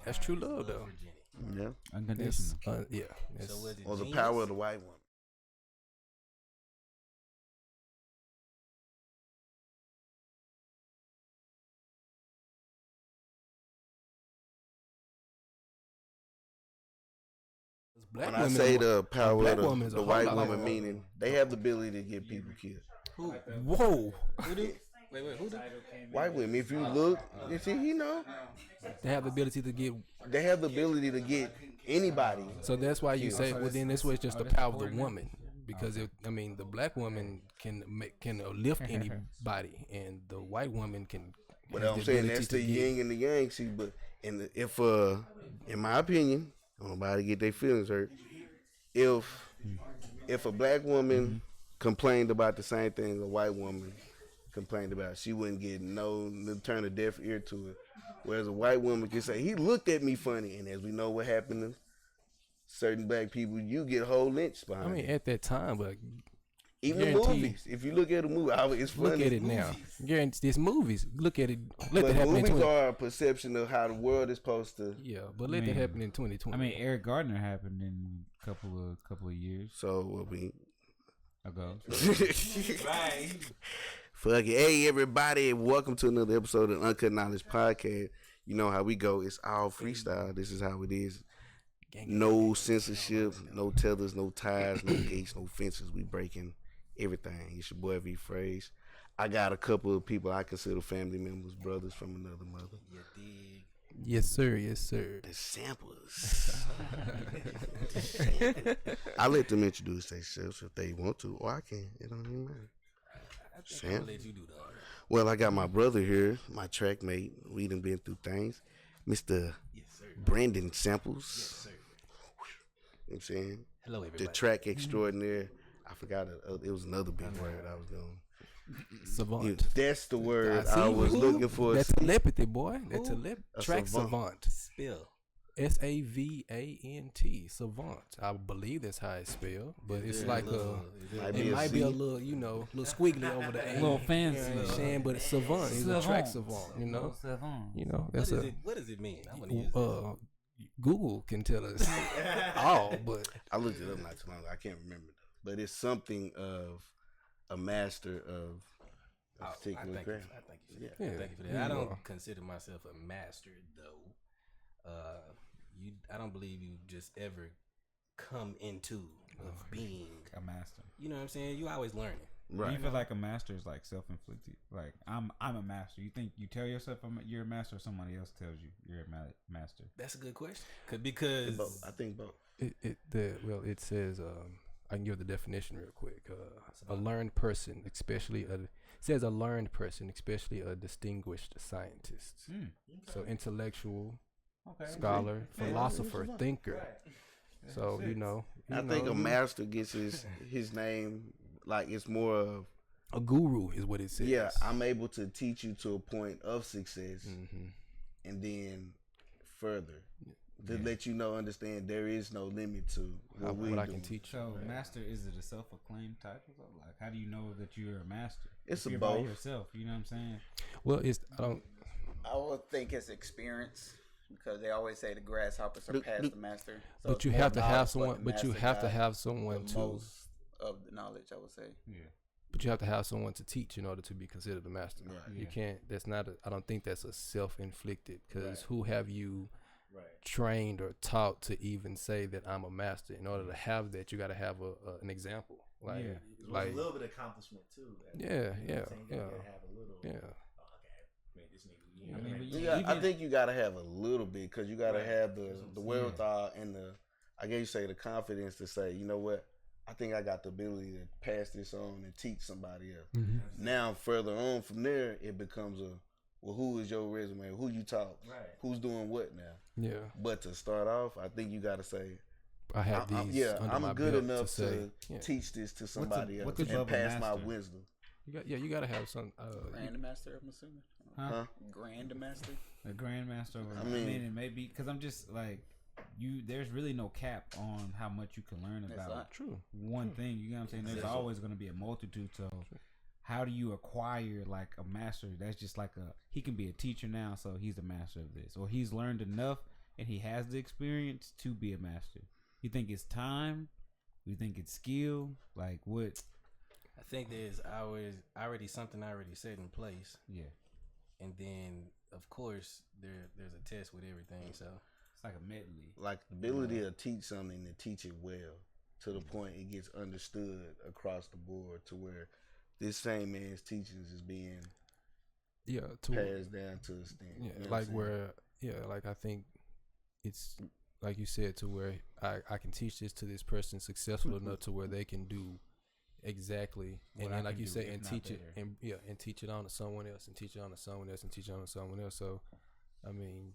That's true love, though. Virginity. Yeah. Unconditional. Yeah. So was it Or the genius? power of the white woman. Black When I women say are- the power black of woman is a the whole white lot like woman, a- meaning they have the ability to get people killed. Who? Whoa. Who do? Wait, who do? White women, if you look, you see, They have the ability to get. they have the ability to get anybody. So that's why you Yeah. say, So well, then this way it's just the that's power of the important. woman. Because the black woman can lift anybody, and the white woman can. But has I'm the saying ability that's to the get- yin and the yang. See, but in my opinion, I don't nobody get their feelings hurt. If a black woman complained about the same thing a white woman complained about, she wouldn't get turn a deaf ear to it. Whereas a white woman can say, he looked at me funny, and as we know what happened to certain black people, you get whole lynch behind I mean, it. at that time, but Even the guarantee- movies. If you look at a movie, it's funny. look at it now. Guarantee it's movies. Look at it. Let But that happen in movies 20. are a perception of how the world is supposed to. Yeah, but let that happen in 2020. I mean, Eric Gardner happened in a couple of years So, I mean, ago. fuck it. Hey, everybody, welcome to another episode of Uncut Knowledge Podcast. You know how we go. It's all freestyle. This is how it is. No censorship, no tethers, no ties, no gates, no fences. We breaking everything. It's your boy V Phrase. I got a couple of people I consider family members, brothers from another mother. You dig? yes, sir. Yes, sir. The samplers. I let them introduce themselves if they want to, or I can. It don't even matter. I think I'll let you do that. Well, I got my brother here, my track mate. We done been through things. Mr. Yes, sir. Brandon Samples. Yes, sir. You know what I'm saying? Hello, The everybody. track extraordinaire. I forgot it was another big word I was doing. Savant. That's the word see I was who? looking for. That's telepathy, boy. That's A track savant. savant. Spill. Savant. Savant. I believe that's how it's spelled, but it's like Might it be a might be a C. little, little squiggly over the A. Little fancy. You know what I'm saying? But it's savant. It's a track savant. Savant. That's What does it mean? I want to use it. Google can tell us all, but I looked it up not too long ago. I can't remember though. But it's something of a master of a I particular thank craft. you. I thank you for Yeah. that. Thank you for that. Yeah, I you don't are. consider myself a master though. I don't believe you just ever come into of being. A master. You know what I'm saying? You always learning. Do you Right. feel like a master is like self-inflicted? Like I'm a master. You think you tell yourself you're a master, or somebody else tells you you're a master? That's a good question. Because Both. I think both. it says I can give the definition real quick. A learned person, says a learned person, especially a distinguished scientist. So intellectual, scholar, philosopher, thinker. So I think a master gets his name like it's more of a guru is what it says. yeah. I'm able to teach you to a point of success, and then further to let you understand there is no limit to what I do. can teach you. So master, is it a self-acclaimed title though? Like how do you know that you're a master? It's If a you're by both. yourself. You know what I'm saying? Well, I would think it's experience because they always say the grasshopper surpassed the master. So but you it's more have to have knowledge, someone. the But you master have to got have someone the to. most of the knowledge. I would say. Yeah. But you have to have someone to teach in order to be considered a master. Right. You can't. That's not. I don't think that's a self-inflicted. Because who have you right. trained or taught to even say that I'm a master? In order to have that, you got to have an example. Like, Yeah. like a little bit of accomplishment too. Yeah, You know what I'm saying? You gotta have a little. yeah. Oh, okay, made this nigga. You know, I mean, but You got, I think you gotta have a little bit because you gotta have the wherewithal and I guess you say the confidence to say, you know what, I think I got the ability to pass this on and teach somebody else. Now further on from there, it becomes well, who is your resume? Who you taught? Right. Who's doing what now? Yeah. But to start off, I think you gotta say, I have these. under my I'm good belt enough say, to teach this to somebody what's else a level and pass my master? wisdom. You gotta have some. Grandmaster, I'm assuming. Huh? Grandmaster. A grandmaster. I mean- mean, it may be because I'm just like you. There's really no cap on how much you can learn about not True. one thing. You know what I'm saying? There's always going to be a multitude. So, how do you acquire like a master? That's just like he can be a teacher now, so he's a master of this, or he's learned enough and he has the experience to be a master? You think it's time? You think it's skill? Like what? I think there's already something already set in place. Yeah. And then, of course, there's a test with everything. So it's like a medley. Like the ability to teach something and teach it well to the point it gets understood across the board to where this same man's teachings is being passed down to us. Yeah, you know like where like I think it's like you said to where I can teach this to this person successful enough to where they can do exactly, and then like you say, and teach it, and teach it on to someone else, and teach it on to someone else, and teach it on to someone else. So, I mean,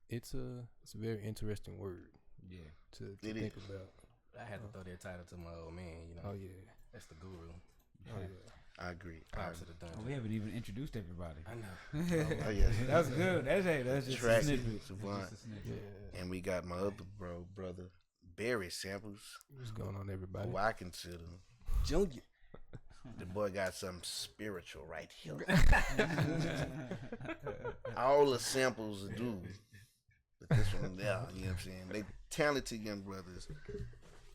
it's a very interesting word, to think about. I had to throw that title to my old man. You know, oh yeah, that's the guru. Oh yeah, I agree. We haven't even introduced everybody. I know. Oh yeah, that's good. That's just a snippet. Yeah. And we got my other brother. Berry samples. What's going on, everybody? Who I consider Junior. The boy got something spiritual right here. All the samples are due, but this one, you know what I'm saying? They talented young brothers,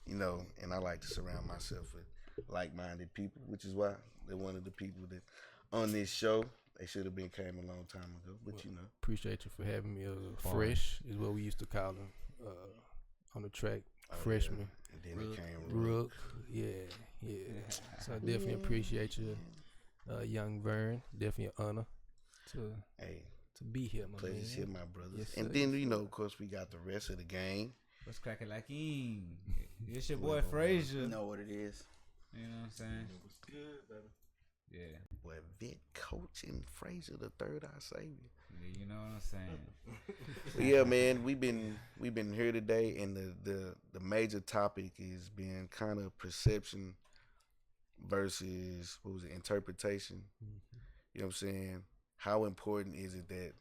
you know, and I like to surround myself with like-minded people, which is why they're one of the people that on this show. They should have been came a long time ago, but you know. Appreciate you for having me. Fresh is what we used to call them. On the track, freshman. Yeah. And then it came Rook. Yeah. So I definitely appreciate you, young Vern. Definitely an honor to be here, my man. Pleasure here, my brothers. Yes, and then, you know, of course, we got the rest of the gang. What's cracking like King? It's your boy Frazier. You know what it is. You know what I'm saying? What's good, baby? Yeah. Boy, Vic Coach and Frazier, the third eye savior. You know what I'm saying? But yeah, man, we've been here today, and the major topic is being kind of perception versus interpretation. Mm-hmm. You know what I'm saying? How important is it that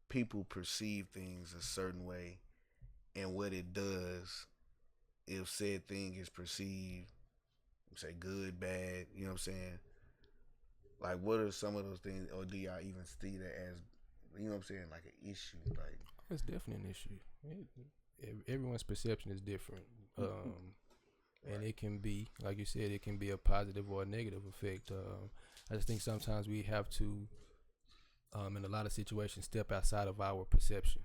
people perceive things a certain way, and what it does if said thing is perceived, say good, bad, you know what I'm saying? Like, what are some of those things, or do y'all even see that as, you know what I'm saying, like an issue? Like, it's definitely an issue. Everyone's perception is different, and it can be, like you said, it can be a positive or a negative effect. I just think sometimes we have to, in a lot of situations, step outside of our perception,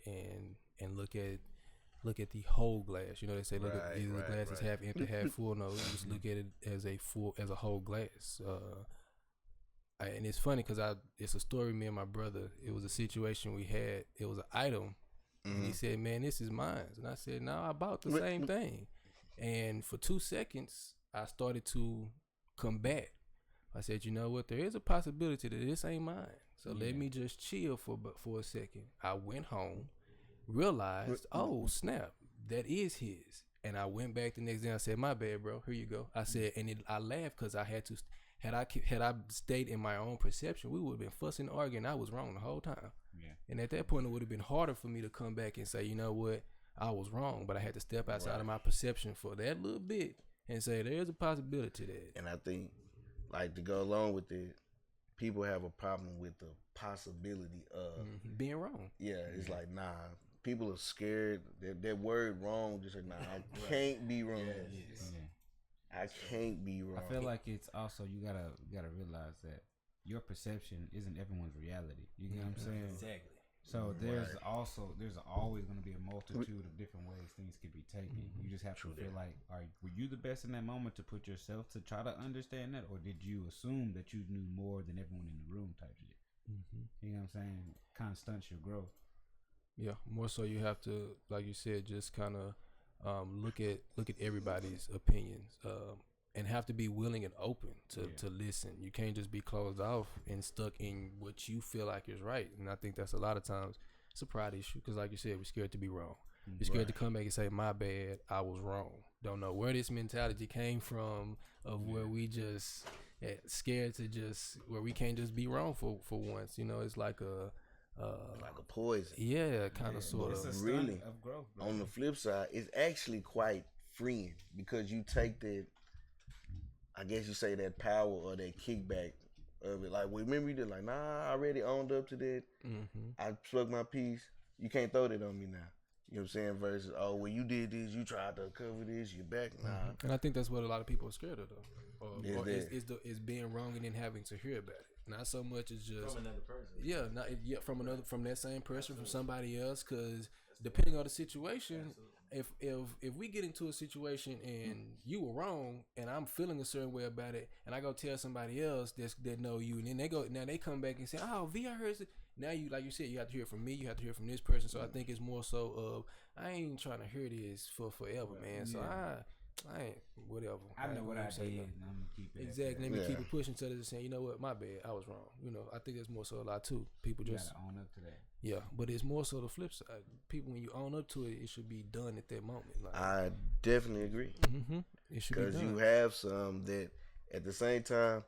and look at the whole glass. You know, they say look at either the glass is half empty, half full. No, just look at it as a whole glass. And it's funny because it's a story. Me and my brother. It was a situation we had. It was an item, and he said, "Man, this is mine." And I said, "No, I bought the same thing." And for 2 seconds, I started to combat. I said, "You know what? There is a possibility that this ain't mine. So let me just chill for a second." I went home, realized, oh snap, that is his. And I went back the next day. I said, "My bad, bro. Here you go." I said, and I laughed because I had to. Had I stayed in my own perception, we would have been fussing and arguing. I was wrong the whole time. Yeah. And at that point, it would have been harder for me to come back and say, you know what, I was wrong. But I had to step outside of my perception for that little bit and say, there's a possibility that. And I think, like, to go along with it, people have a problem with the possibility of being wrong. Yeah, it's like, nah. People are scared. That word wrong, just like, nah, I can't be wrong. I can't be wrong. I feel like it's also you gotta realize that your perception isn't everyone's reality. You get what I'm saying? Exactly. So there's always going to be a multitude of different ways things could be taken. You just have to feel like, were you the best in that moment to put yourself to try to understand that, or did you assume that you knew more than everyone in the room type shit? You know what I'm saying? Kind of stunts your growth. Yeah, more so you have to, like you said, just kind of look at everybody's opinions, and have to be willing and open to listen. You can't just be closed off and stuck in what you feel like is right. And I think that's a lot of times it's a pride issue because, like you said, we're scared to be wrong. We're scared to come back and say, my bad, I was wrong. Don't know where this mentality came from of where we just scared to just, where we can't just be wrong for once. You know, it's like a poison. Yeah, kind of, sort of. Really, of growth, bro. On the flip side, it's actually quite freeing because you take that, I guess you say that power or that kickback of it. Like, remember you did like, nah, I already owned up to that. Mm-hmm. I spoke my piece. You can't throw that on me now. You know what I'm saying? Versus, oh, well, you did this, you tried to cover this, you're back. Nah. And I think that's what a lot of people are scared of, though. Or Is is being wrong and then having to hear about it. Not so much as just From another person. Yeah, from that same person, from somebody else. Because depending on the situation, if we get into a situation and you were wrong and I'm feeling a certain way about it, and I go tell somebody else that know you, and then they come back and say, "Oh, V, I heard it." Now you, like you said, you have to hear it from me. You have to hear it from this person. So I think it's more so of I ain't trying to hear this for forever, man. So I ain't whatever. I know what I did, saying. and I'm gonna keep it. Exactly. Let me keep it pushing to this, saying, you know what, my bad, I was wrong. You know, I think there's more so a lot too. People You just gotta own up to that. yeah, but it's more so the flip side. People, when you own up to it, it should be done at that moment. Like, I definitely agree. it should be done. Because you have some that at the same time,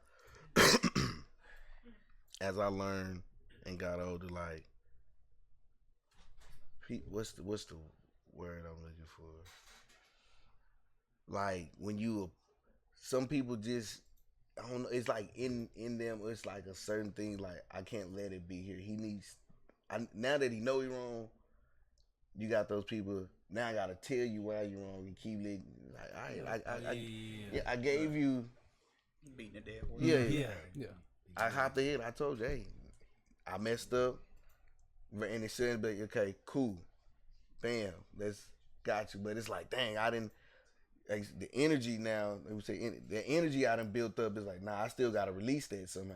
as I learned and got older, like, what's the word I'm looking for? Like, when some people just, I don't know, it's like in them, it's like a certain thing, like, I can't let it be here. He needs, now that he know he wrong, you got those people, now I gotta tell you why you wrong and keep letting, like, I gave you, Beating a dead horse. yeah. I hopped ahead, I told you, hey, I messed up, and it said, but okay, cool, bam, got you. But it's like, dang, I didn't. Like, the energy now, the energy I done built up is like, nah, I still gotta release that somehow.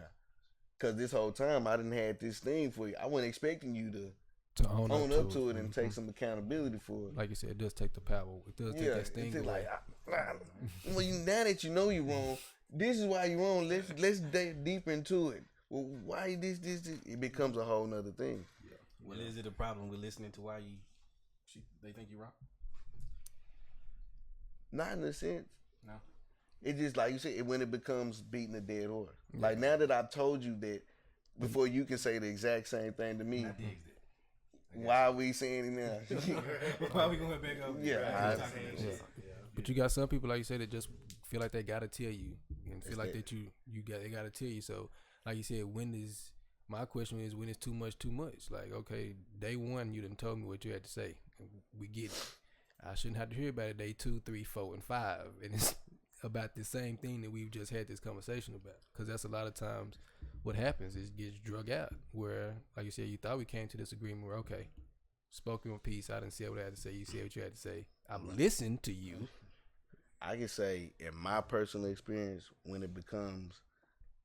Cause this whole time I done had this thing for you. I wasn't expecting you to own up to it and take some accountability for it. Like you said, it does take the power. It does take that sting it's away. like, well, now that you know you're wrong, this is why you're wrong. Let's dig deeper into it. Well, why this? It becomes a whole nother thing. Yeah. Well, is it a problem with listening to why they think you're wrong? Not in a sense. No. It's just like you said, when it becomes beating a dead horse. Like, now that I've told you that, before you can say the exact same thing to me, why are we saying it now? Why are we going back over? Yeah. But you got some people, like you said, that just feel like they gotta tell you and feel like that they gotta tell you. So, like you said, my question is, when is too much too much? Like, okay, day one you done told me what you had to say. We get it. I shouldn't have to hear about it day 2, 3, 4, and 5, and it's about the same thing that we've just had this conversation about. Because that's a lot of times what happens is it gets drug out. Where, like you said, you thought we came to this agreement where, okay, spoken with peace. I didn't say what I had to say. You said what you had to say. I've listened to you. I can say, in my personal experience, when it becomes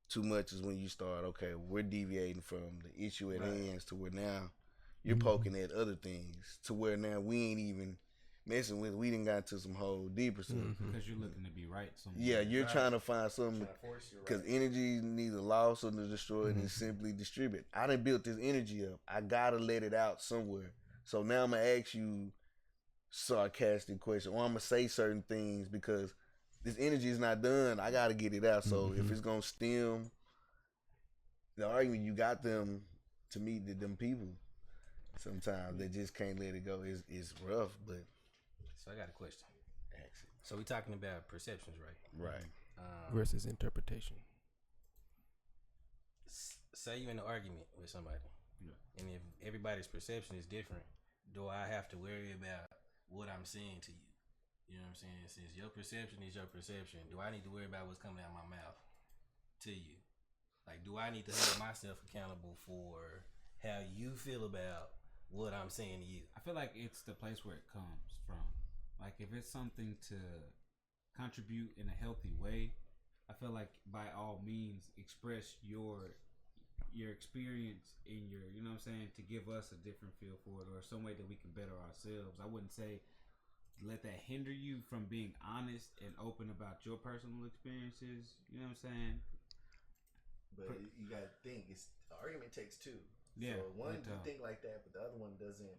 too much is when you start, okay, we're deviating from the issue at hand to where now you're poking at other things to where now we ain't even messing with. We done got to some whole deeper stuff. Because you're looking to be right somewhere. Yeah, you're trying to find something, because energy is neither lost or destroyed, and simply distribute. I done built this energy up. I gotta let it out somewhere. So now I'm gonna ask you sarcastic question, or I'm gonna say certain things because this energy is not done. I gotta get it out. So if it's gonna stem the argument, you got them to meet them people. Sometimes they just can't let it go. It's rough, but. So I got a question. So we talking about perceptions, right? Right. Versus interpretation. Say you in an argument with somebody, and if everybody's perception is different, do I have to worry about what I'm saying to you? You know what I'm saying? Since your perception is your perception, do I need to worry about what's coming out of my mouth to you? Like, do I need to hold myself accountable for how you feel about what I'm saying to you? I feel like it's the place where it comes from. Like, if it's something to contribute in a healthy way, I feel like by all means express your experience in your, you know what I'm saying, to give us a different feel for it or some way that we can better ourselves. I wouldn't say let that hinder you from being honest and open about your personal experiences. You know what I'm saying? But you gotta think, the argument takes two. Yeah. So one can think like that, but the other one doesn't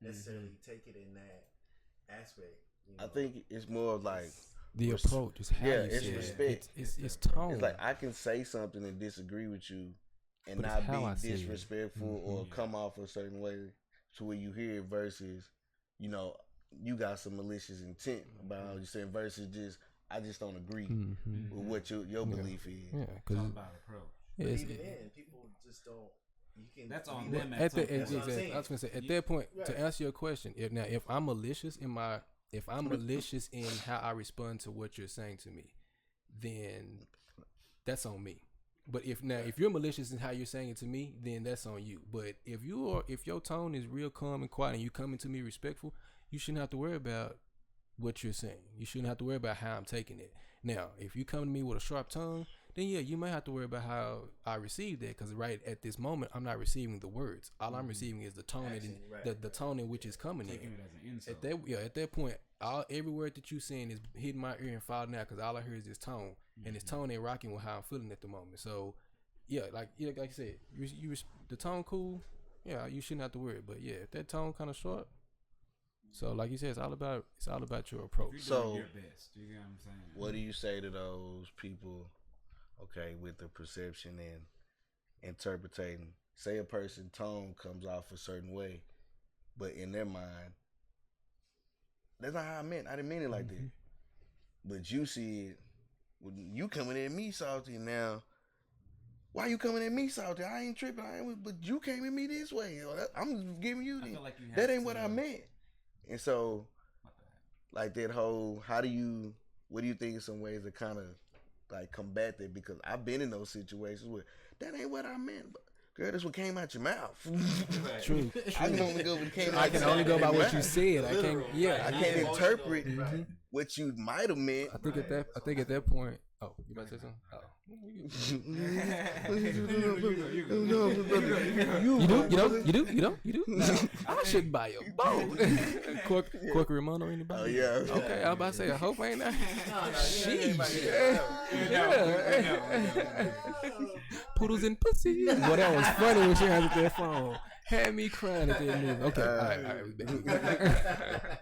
necessarily take it in that aspect. You know? I think it's more of like the approach is how you it's say respect. It's tone. It's like I can say something and disagree with you and But not it's how I say be it. disrespectful or come off a certain way to where you hear it versus, you know, you got some malicious intent about what you're saying versus just I just don't agree with what your belief is. Yeah, It's because all about approach. But Yes, even then, people just don't. You can. That's on be- them at the That's what I'm saying. I was gonna say at that point to Right. answer your question. If I'm malicious in how I respond to what you're saying to me, then that's on me. But if you're malicious in how you're saying it to me, then that's on you. But if your tone is real calm and quiet and you coming to me respectful, you shouldn't have to worry about what you're saying. You shouldn't have to worry about how I'm taking it. Now, if you come to me with a sharp tongue, then yeah, you might have to worry about how I receive that, because right at this moment, I'm not receiving the words. All I'm receiving is the tone the tone in which it's coming Taking in. it as an insult. At that point, every word that you saying is hitting my ear and falling out, because all I hear is this tone, and this tone ain't rocking with how I'm feeling at the moment. So, like I said, the tone cool. Yeah, you shouldn't have to worry. But yeah, if that tone kind of short. So like you said, it's all about your approach. You're So, doing your best. You get what I'm saying? what do you say to those people? Okay, with the perception and interpreting. Say a person's tone comes off a certain way, but in their mind, that's not how I meant. I didn't mean it like that. But you see it. When you coming at me salty now. Why you coming at me salty? I ain't tripping. But you came at me this way. I'm giving you I this. feel like you have That ain't to- what I meant. And so, like that whole, what do you think is some ways to kind of like combat that? Because I've been in those situations where that ain't what I meant. But girl, that's what came out your mouth. True. I can only go what came out I can your only go by mouth. what you said. I can't. Yeah. I can't interpret what you might have meant. I think at that point. Oh, you about to say something? Oh. You do. I should buy your boat. Cork Romano, anybody? Oh yeah. Okay, I was about to say. I hope ain't that. Poodles and pussy. Well, that was funny when she had that phone. Had me crying at that movie. Okay, all right, we back.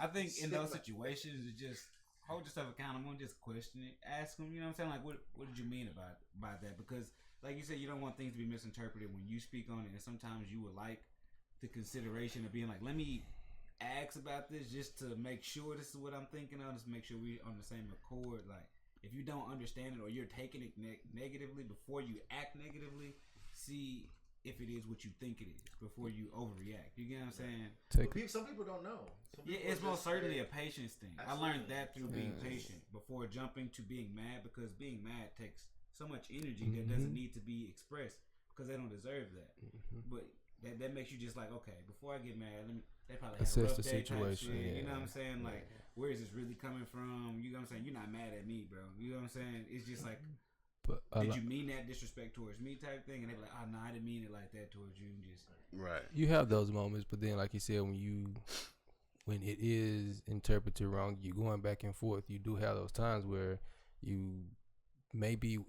I think in those situations, you just hold yourself accountable and just question it. Ask them, you know what I'm saying? Like, what did you mean about that? Because, like you said, you don't want things to be misinterpreted when you speak on it. And sometimes you would like the consideration of being like, let me ask about this just to make sure this is what I'm thinking of, just to make sure we're on the same accord. Like, if you don't understand it or you're taking it negatively before you act negatively, see if it is what you think it is before you overreact. You get what I'm saying? Some people don't know. It's most certainly a patience thing. Absolutely. I learned that through being patient before jumping to being mad, because being mad takes so much energy that doesn't need to be expressed because they don't deserve that. But that makes you just like, okay, before I get mad, they probably have a rough day situation. You know what I'm saying? Like, where is this really coming from? You know what I'm saying? You're not mad at me, bro. You know what I'm saying? It's just like, did you mean that disrespect towards me type thing? And they be like, oh no, I didn't mean it like that towards you. Just right. You have those moments, but then like you said, when it is interpreted wrong, you going back and forth. You do have those times where you maybe you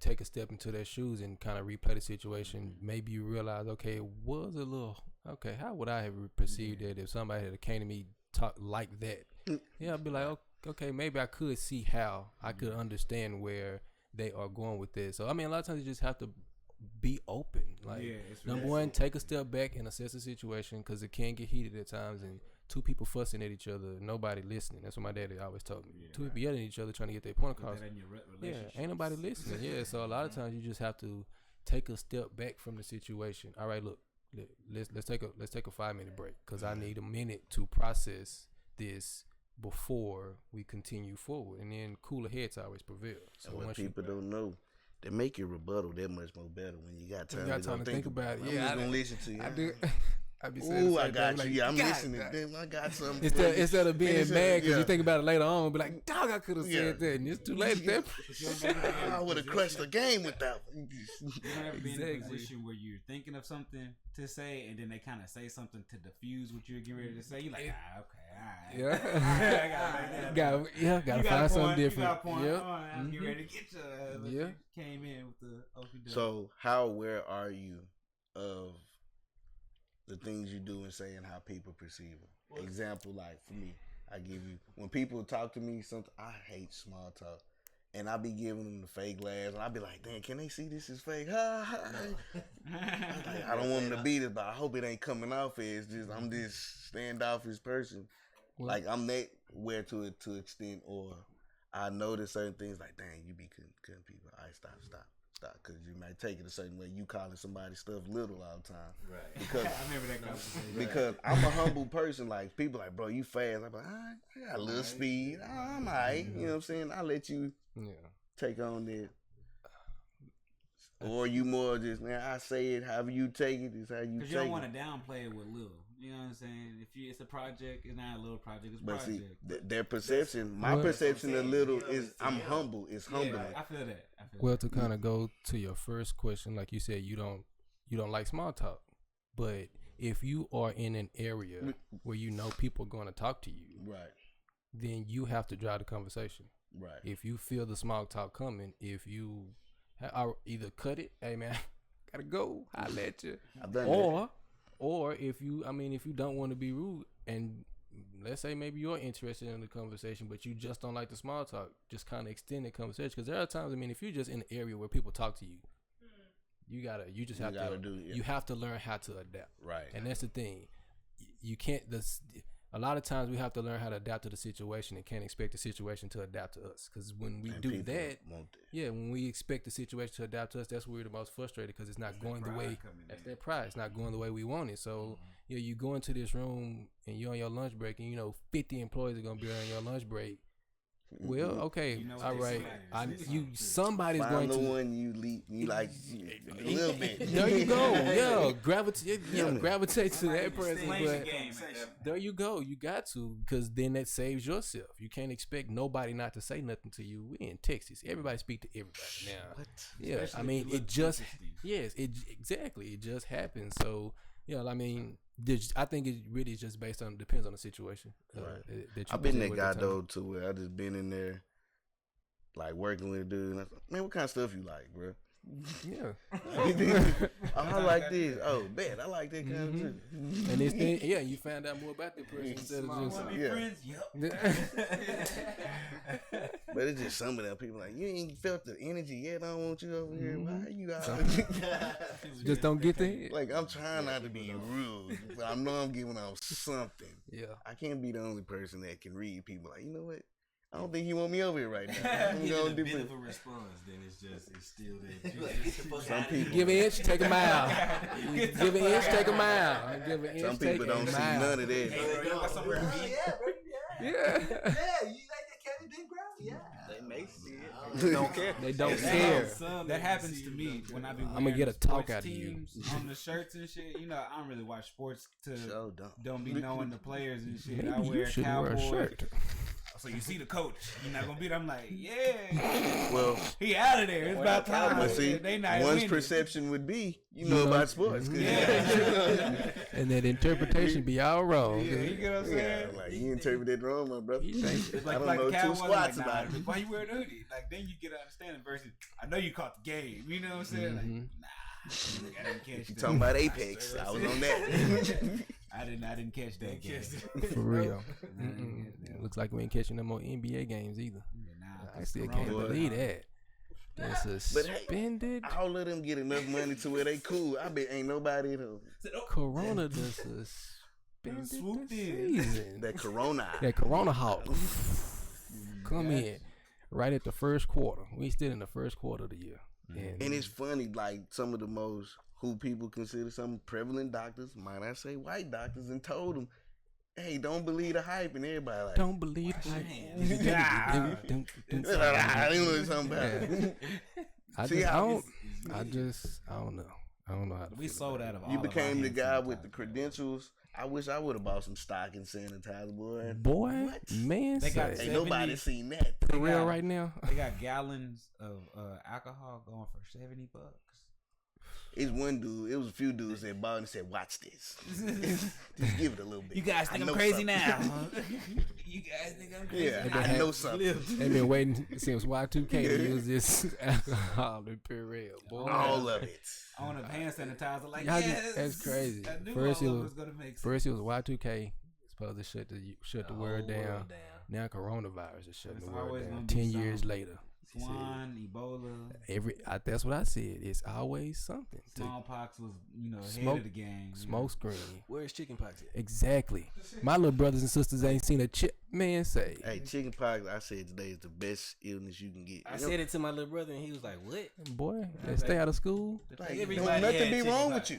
take a step into their shoes and kind of replay the situation. Maybe you realize, okay, it was a little okay. How would I have perceived that if somebody had came to me talk like that? Yeah, I'd be like, okay, maybe I could see how I could understand where they are going with this. So I mean, a lot of times you just have to be open. Like, number one, take a step back and assess the situation, because it can get heated at times, and two people fussing at each other, nobody listening. That's what my daddy always told me. Two people yelling at each other trying to get their point across. Yeah, ain't nobody listening. Yeah, so a lot of times you just have to take a step back from the situation. All right, look, let's take a 5-minute break, because I need a minute to process this before we continue forward, and then cooler heads always prevail. So what people don't know, they make your rebuttal that much more better when you got time, to think about it. I'm just gonna listen to you. I do. I be saying, ooh, I got you. Like, yeah, I'm listening. Damn, I got something. Instead of being mad because you think about it later on and be like, dog, I could have said that, and it's too late at that point. I would have crushed the game with that one. You don't ever be in a position where you're thinking of something to say, and then they kind of say something to diffuse what you're getting ready to say. You're like, okay, all right. Yeah. Gotta find something different. You got a point. Yep. I was getting ready to get you. Yeah. Came in with the open door. So, how aware are you of the things you do and say and how people perceive them? Example, like for me, I give you, when people talk to me, I hate small talk. And I be giving them the fake laughs, and I be like, damn, can they see this is fake? I don't want them to be this, but I hope it ain't coming off as just, I'm this standoffish person. Like, I'm that aware to extent, or I notice certain things like, dang, you be cutting people. All right, stop, because you might take it a certain way. You calling somebody stuff little all the time, Right? Because I remember that conversation. because I'm a humble person. Like people like, bro, you fast. I'm like, I got a little speed. I'm alright. You know what I'm saying? I let you take on that. Or you more just, man, I say it, however you take it, is how you take it. Because you don't want to downplay it with little. You know what I'm saying? It's a project, it's not a little project, it's a project. See, their perception, my perception of little is, I'm humble. It's humbling. I feel that. Well, to kind of go to your first question, like you said, you don't like small talk. But if you are in an area where you know people are going to talk to you, right, then you have to drive the conversation. Right. If you feel the small talk coming, if you either cut it, hey man, gotta go, holla at you, or if you don't want to be rude, and let's say maybe you're interested in the conversation, but you just don't like the small talk, just kind of extend the conversation. Because there are times, if you're just in an area where people talk to you, you have to learn how to adapt. Right. And that's the thing. You can't. A lot of times we have to learn how to adapt to the situation and can't expect the situation to adapt to us. Because when we do that, when we expect the situation to adapt to us, that's where we're the most frustrated, because it's not going the way. That's that pride. It's not going the way we want it. So you go into this room and you're on your lunch break, and 50 employees are gonna be on your lunch break. Well, okay, all right. Somebody's find going the to one you like a little bit. There you go. Yeah, gravitate to that person. But there you go. You got to, because then that saves yourself. You can't expect nobody not to say nothing to you. We're in Texas. Everybody speak to everybody now. What? Yeah, especially it just exactly. It just happens. So I think it really is just depends on the situation. Right. I've been that guy though, to where I just been in there, like working with a dude. And I thought, man, what kind of stuff you like, bro? Yeah. I like this. Oh, bet I like that kind of shit. And it's you find out more about that person instead of just friends. But it's just some of them people like, you ain't felt the energy yet. I don't want you over here. Why you out? Just don't get there. Like, I'm trying not to be rude, but I know I'm giving off something. Yeah. I can't be the only person that can read people. Like, you know what? I don't think he want me over here right now. I'm going to bit of a response, then it's still there. Some people give an inch, take a mile. Give an inch, take a mile. Give an inch, some people don't see none of that. Yeah. You like that Kevin Big Ground? Yeah. They may see it. They don't care. They don't care. That happens to me when I be wearing I'm gonna get a talk out of you on the shirts and shit. I don't really watch sports to don't be But knowing the players and shit. Maybe I wear you should Cowboys. wear a shirt. So you see the coach, you're not gonna beat him. I'm like, yeah, well, he out of there. It's about time. But see, one's perception would be, about sports. Yeah. And that interpretation be all wrong. Yeah, you get what I'm saying? Yeah, like, you interpreted wrong, my brother. It's like, I don't know two squats like, about it. Why you wearing a hoodie? Like, then you get an understanding versus, I know you caught the game. You know what I'm saying? Like, nah, I didn't catch You that. talking about Apex? I was on that. I didn't catch that game. For real. Looks like we ain't catching no more NBA games either. I still can't believe that. They're suspended. But hey, I'll let them get enough money to where they cool. I bet ain't nobody though. Corona does suspended the season. That Corona Hawk. Come in right at the first quarter. We still in the first quarter of the year. And it's funny, like some of the most who people consider some prevalent doctors, might I say white doctors, and told them, hey, don't believe the hype, and everybody like, don't believe the hype. I don't know what something about. I don't know. I don't know how to. We sold out of all. You became the guy with the credentials. I wish I would have bought some stock in sanitizer, boy. What? Man, they got ain't nobody seen that. For real right now. They got gallons of alcohol going for $70. It's one dude. It was a few dudes that bought and said, "Watch this. Just give it a little bit." You guys think I'm crazy now? You guys think I'm crazy? Yeah, I know something. They've been waiting since Y2K to use this alcohol and Purell. Boy. All of it. On a hand sanitizer, like that's crazy. First it was Y2K. Supposed to shut the world down. Now coronavirus is shutting the world down. 10 years later. Swine, Ebola. That's what I said. It's always something. Smallpox was, ahead Smoke- of the game. Smoke screen. Where's chickenpox at? Exactly. My little brothers and sisters ain't seen a chip. Man, say. Hey, chickenpox, I said today is the best illness you can get. I said it to my little brother, and he was like, "What?" Boy, they stay out of school. Like, Everybody nothing had be wrong chickenpox. with you.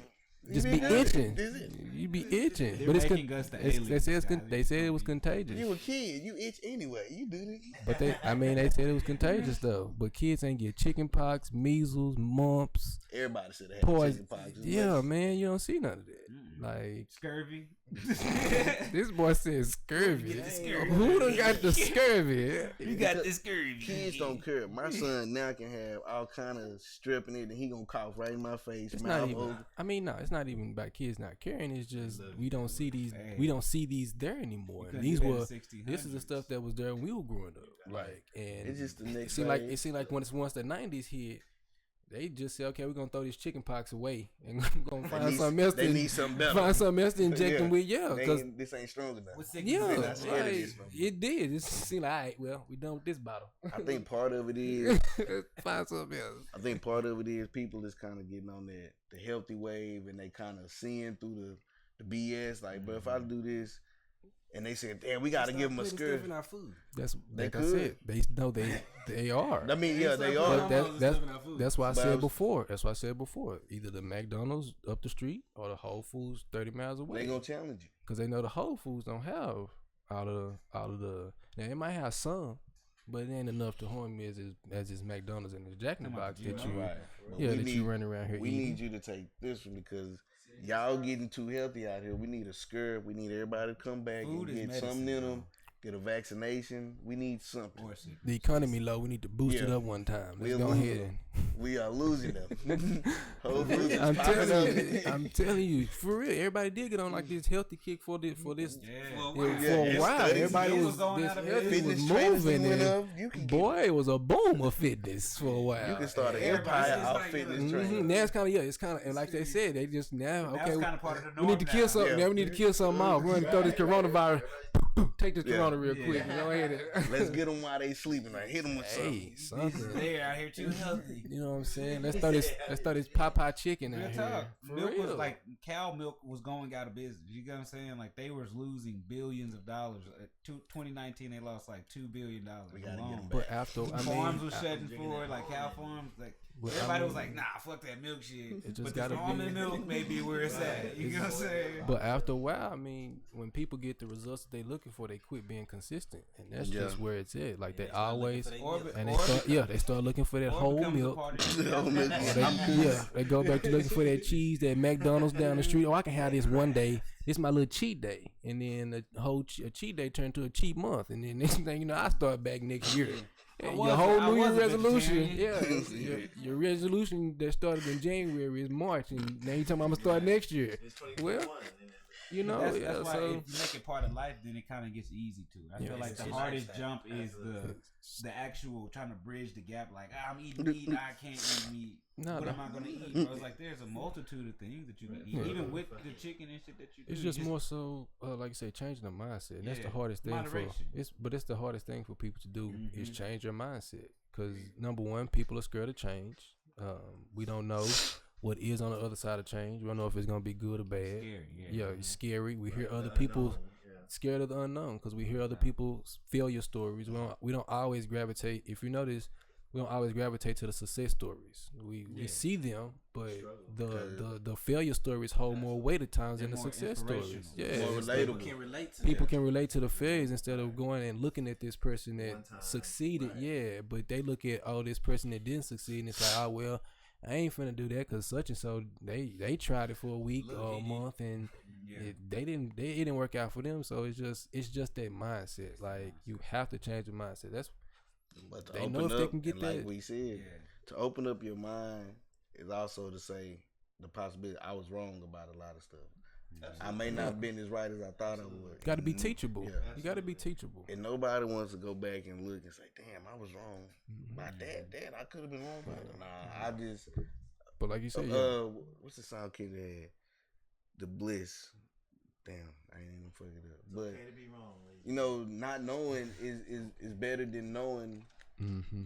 Just You be good. itching. That's it. You be itching. They're But it's making us the aliens, guys. they said it was contagious. You a kid, you itch anyway. You do this. But they said it was contagious though. But kids ain't get chicken pox, measles, mumps, Everybody should have had poison. chickenpox. Yeah, man, you don't see none of that. Like Scurvy. this boy said scurvy. Get the scurvy. Who done got the scurvy? You got this scurvy. Kids don't care. My son now can have all kind of strep in it, and he gonna cough right in my face. It's mouth not even. open. I mean, no, it's not even about kids not caring. It's just we don't see these. Hey. We don't see these there anymore. Because And these you had were. the 1600s. This is the stuff that was there when we were growing up. Like, and It's just the it next. seemed like phase. it seemed like once the '90s hit, they just said, okay, we're gonna throw this chicken pox away and gonna find something else. They to, need something better. find something else to inject them with. Yeah, They because ain't- this ain't strong enough. What sick yeah, They're not scared of like, this no more. it did. It seemed like, all right, well, we done with this bottle. I think part of it is. Find something else. I think part of it is people is kind of getting on the healthy wave, and they kind of seeing through the BS. Like, but if I do this, and they said, damn, we got to give them a Putting skirt. stuff in our food. That's They like I could. said. They know they are. I mean, yeah, they But are. that's why I But I said was- before. That's why I said before. Either the McDonald's up the street or the Whole Foods 30 miles They away. gonna challenge you. Because they know the Whole Foods don't have all of the. Now it might have some, but it ain't enough to harm me as this McDonald's and the Jack in the Box that you But yeah we that need, you run around here We eating. need you to take this one because y'all getting too healthy out here. We need a skirt. We need everybody to come back Food and is get something medicine, in them. Get a vaccination. We need something. Or sick. The economy low. We need to boost it Yeah. up one time. Let's We'll go lose ahead them. and. We are losing them. Whole Foods is I'm popping telling you, up. I'm telling you, for real. Everybody did get on like this healthy kick for this. Yeah. For Yeah, a it's while, studies. everybody It was was going this out of healthy was Fitness trainers moving, went and up. You can boy, it was a boom of fitness for a while. You can start an Everybody empire is out like, fitness Mhm. training. Now it's kind of it's kind of and like they said, they just now Now okay. it's kind of part of the We need norm to kill now. something. Yeah. Now we need to kill something off. We're gonna throw this coronavirus. Take this Yeah. corona real Yeah. quick. Go ahead. Let's get them while they sleeping. Like hit them with Hey, something. something. They out here too healthy. You know what I'm saying? Let's throw this Popeye chicken Real out talk. here. For Milk real. was like cow milk was going out of business. You get what I'm saying? Like they was losing billions of dollars. 2019 they lost like $2 billion. We gotta get alone. them But after I Farms mean, was shutting for like cow farms. Like Well, I everybody was mean, like, nah, fuck that milk shit. It just But gotta this be- almond milk may be where it's at. You know what I'm saying? but after a while, I mean, when people get the results that they looking for, they quit being consistent, and that's Yeah. just where it's at. Like they They start looking always, for they Or, milk. and they start looking for that or whole becomes a milk. part of The whole milk. They go back to looking for that cheese, that McDonald's down the street. Oh, I can have this one day. This my little cheat day, and then the whole a cheat day turned to a cheat month, and then next thing you know, I start back next year. And was your a- whole I New Year was a resolution, vegetarian. your resolution that started in January is March, and now you talking about I'm gonna start next year. It's Well, 2021. you know, That's yeah. why So if you make it part of life, then it kind of gets easy too. I Yeah. feel like the It's hardest lifestyle. jump is the actual trying to bridge the gap. Like I'm eating meat, I can't eat meat. No, What no. am I gonna eat? I was like, there's a multitude of things that you can eat, Yeah. even with the chicken and shit that you do. it's just more so, like you say, changing the mindset. And that's the Yeah. hardest thing Moderation. but it's the hardest thing for people to do is Mhm. change your mindset. Because number one, people are scared of change. We don't know what is on the other side of change. We don't know if it's gonna be good or bad. scary. Yeah, it's scary. We hear other people scared of the unknown because we hear other people's failure stories. We don't always gravitate. If you notice, we don't always gravitate to the success stories. We see them, but the failure stories hold more weight at times They're than the more success stories. inspirational. Yeah, More it's People relatable. can relate to people that. can relate to the failures instead of going and looking at this person One that time, succeeded. right. Yeah, but they look at this person that didn't succeed, and it's like, oh well, I ain't finna do that because such and so they tried it for a week Look, or a he did. month and Yeah. it didn't work out for them. So it's just that mindset. Like you have to change your mindset. That's But to They open know if up, they can get and like that- we said, Yeah. to open up your mind is also to say the possibility I was wrong about a lot of stuff. I may not have been as right as I thought I would. got to be teachable. Yeah. You got to be teachable. And nobody wants to go back and look and say, "Damn, I was wrong Mm-hmm. about that. Dad, I could have been wrong about it." Nah, I just But like you said, yeah. what's the song Kid had? The Bliss. Damn, I ain't even fuck it up. But Okay to be wrong, ladies. you know, not knowing is better than knowing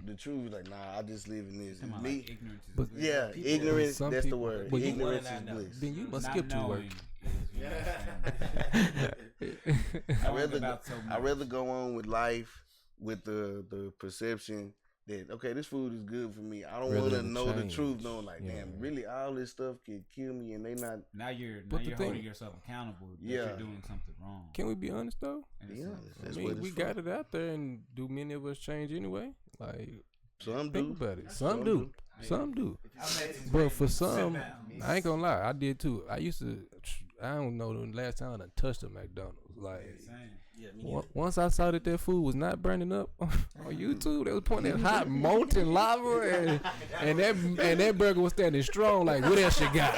The truth is like, nah, I just live in this. Like Me, ignorance is But- bliss. yeah, People- ignorance. some That's the people- word. but you Ignorance wanna is not know. bliss. Then you must Not skip to work. knowing is, you know what I'm saying? I Knowing rather about so I much. rather go on with life with the perception that okay, this food is good for me. I don't Rather want to than know the change. truth, knowing like, Yeah. damn, really all this stuff can kill me, and they not. Now you're But the holding thing- yourself accountable that Yeah. you're doing something wrong. Can we be honest though? And Be it's like, honest. I That's mean, what it's we for. got it out there, and do many of us change anyway? Like, Some think do. about it. Some do. Some do. If But for some, down. I ain't gonna lie, I did too. I used to. I don't know the last time I done touched a McDonald's. Like, same. Yeah, me neither. once I saw that food was not burning up on YouTube, they was pointing at hot molten lava, and that burger was standing strong. Like, what else you got?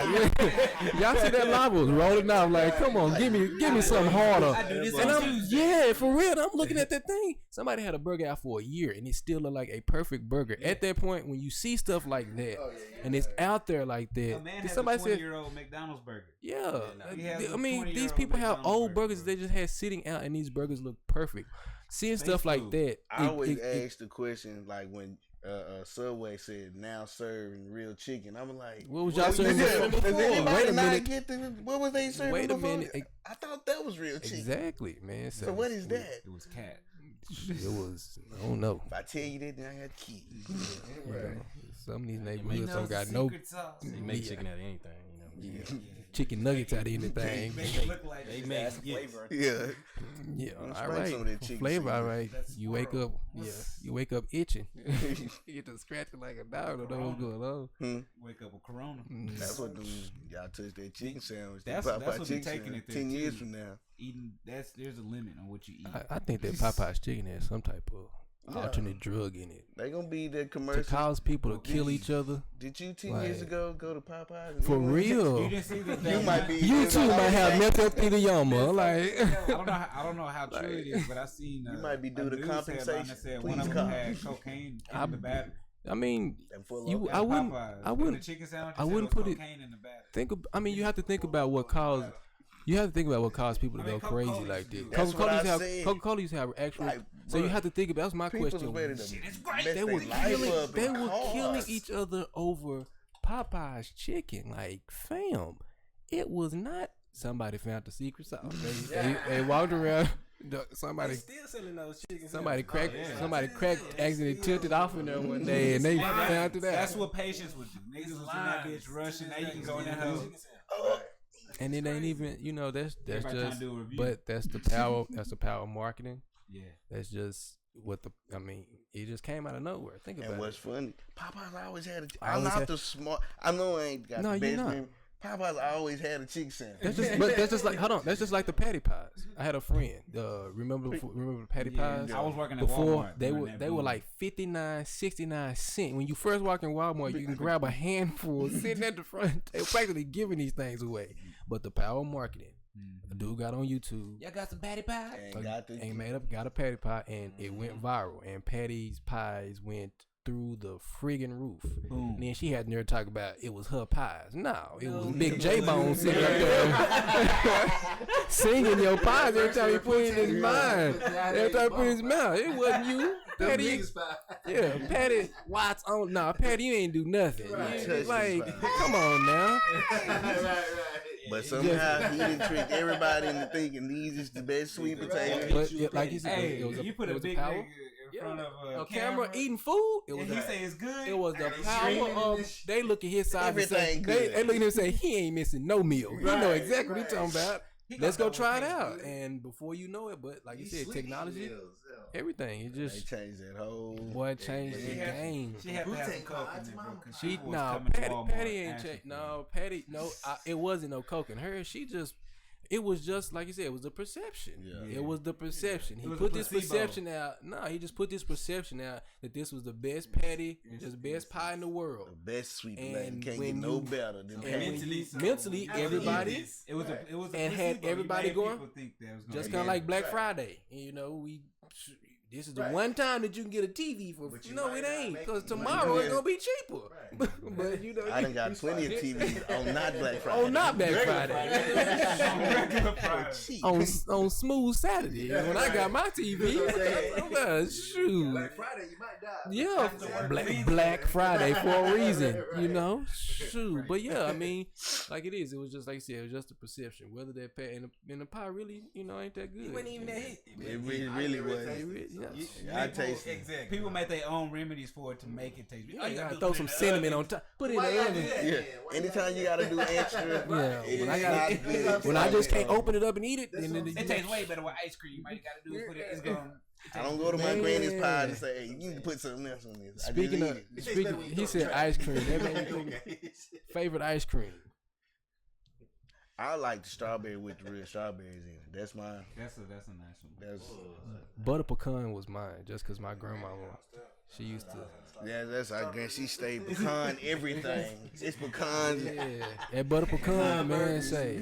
Y'all see that lava was rolling out. Like, come on, give me something harder. I do this And on I'm Tuesday. for real. I'm looking at that thing. Somebody had a burger out for a year, and it still looked like a perfect burger. At that point, when you see stuff like that, and it's out there like A that, man did has somebody a said, 20-year-old McDonald's burger. yeah. He has a I mean, 20-year-old these people have McDonald's old burger, burgers bro. they just had sitting out, and these burgers look perfect. Seeing Space stuff like food. that, I always ask the question like when Subway said now serving real chicken. I'm like, what was y'all does serving before? anybody Wait a not minute. get the what was they serving Wait a before? minute. I thought that was real chicken. Exactly, man. So what is that? It was cat. It was. I don't know. If I tell you that, then I got keys. You know, some of these He neighborhoods knows don't the got no secret sauce. They make chicken out of anything, you know. chicken nuggets out of anything. Make it look like They it. make That's yeah. flavor. Yeah. Yeah, Let's all sprinkle right. some of that chicken Flavor, all seasoning. right. That's You wake up, What's- you wake up itching. You get to scratching like a dog. Don't know what's going on. Wake up with Corona. That's what them, y'all touch that chicken sandwich. That's- That that's Popeye what they chicken taking it sandwich. there, 10 years too. from now. Eating there's a limit on what you eat. I think that Popeye's chicken has some type of Yeah. alternate drug in it They gonna be the to commercial. cause people to kill each other. Did you 10 years Like- ago go to Popeyes? and For eat one? real. You didn't see that. You might be. You too might have mesothelioma. Like, I don't know how true it is, but I seen. You might be due a to news headline compensation. that said Please one of them call. had cocaine in the batter. I mean, And full you, of- I wouldn't, Popeyes. I In wouldn't the chicken sandwich, I it said wouldn't was put it- cocaine in the batter. think. I mean, you have to think about what caused. You have to think about what caused people to I mean, go crazy Coca-Cola like used to this. do That's what I said. Coca-Cola used to have actual. Like, so you bruh, have to think about. That's my People question. was ready to Shit, it's mess great. They their were life killing. up They in were killing cars. each other over Popeye's chicken. Like, fam, it was not. Somebody found the secret sauce. They walked around. Somebody. They still selling those chicken. Somebody cracked. yeah. Somebody cracked. Accidentally tilted off in there one day, and they found it out. That's what patience would do. Niggas was in that bitch rushing. Now you can go in that house. And it ain't even. You know, that's Everybody trying just. to do a review. But that's the power. That's the power of marketing. Yeah. That's just what the. I mean, it just came out of nowhere. Think about And what's it. funny, Popeyes always had a. I I'm always not had- the smart. I know I ain't got No, the you're best not. memory. Popeyes always had a chicken sandwich. That's just, but that's just like, hold on, that's just like the patty pies. I had a friend. Remember the patty pies? I was working at Before Walmart. they during were that they were boom. like 59, 69 cents. When you first walk in Walmart, you can grab a handful sitting at the front. They were practically giving these things away. But the power of marketing. A dude got on YouTube. Y'all got some patty pie? And got the And got a patty pie, and it went viral. And Patty's pies went through the friggin' roof. Boom. And then she had nerve to talk about it was her pies. No, it was Big J Bone sitting up there singing your pies every time he put it in his mind. Every time he put it in his mouth. It wasn't you. Patty, yeah, Patty Watts on. Nah, Patty, you ain't do nothing. Right. You, like, come on now. But somehow he didn't trick everybody into thinking these is the best sweet potatoes. But yeah, like you said, Hey, it was you put it a was big power. nigga in front of A camera eating food. It and was he a- say it's good. It was the Hey, power streaming of. this They look at his side and say, Everything they good. look at him and say, he ain't missing no meal. You know Right, exactly what right. you're talking about. He Let's go gonna try it taste out. good. And before you know it, but like you said, technology, everything. It They just changed that whole. boy changed the She had- game. She had to have some Wu-Tang coke Clan, in there, bro. mama. 'Cause She people was no coming to Patty Walmart ain't asking changed. for No Patty no. It wasn't no coke in her. She just. It was just like you said. It was the perception. Yeah. It was the perception. He It was put a this placebo. perception out. No, he just put this perception out that this was the best patty, just best pie in the world. The best sweet And potato. Can't when get no you- better than And that. mentally, everybody It was a And had placebo. You everybody made going, people think that was gonna just be kind of good. like Black Friday. You know, we this is the one time that you can get a TV for. But you No, might it not ain't, make because it. tomorrow Yeah. it's gonna be cheaper. Right. But you know, I done got plenty of TVs on not Black Friday. on not Black Friday. Cheap. on smooth Saturday when I got my TV. I'm like, shoot. Black Friday, you might die. Yeah, Black Friday for a reason, you know. Shoot, but yeah, I mean, like it is. It was just like I said, it was just a perception. Whether that pie and the pie really, you know, ain't that good. It wasn't even that hit. It really was. I taste it. Exactly. People make their own remedies for it to make it taste. You gotta throw some cinnamon on top. Put it in the oven. Yeah. Anytime you gotta do extra, Yeah, when I not got good. when I just can't open it up and eat it, then It tastes way better with ice cream. All you gotta do is put it. It's gonna. I don't go to my granny's pie and say, "Hey, you need to put something else on this." I just Speaking eat of, it. he said ice cream. That made me think favorite ice cream. I like the strawberry with the real strawberries in it. That's my. That's a nice one. That's Butter pecan was mine, just because my grandma, she used to. that's our grand. She stayed pecan everything. It's pecans. Yeah, that butter pecan, man, say,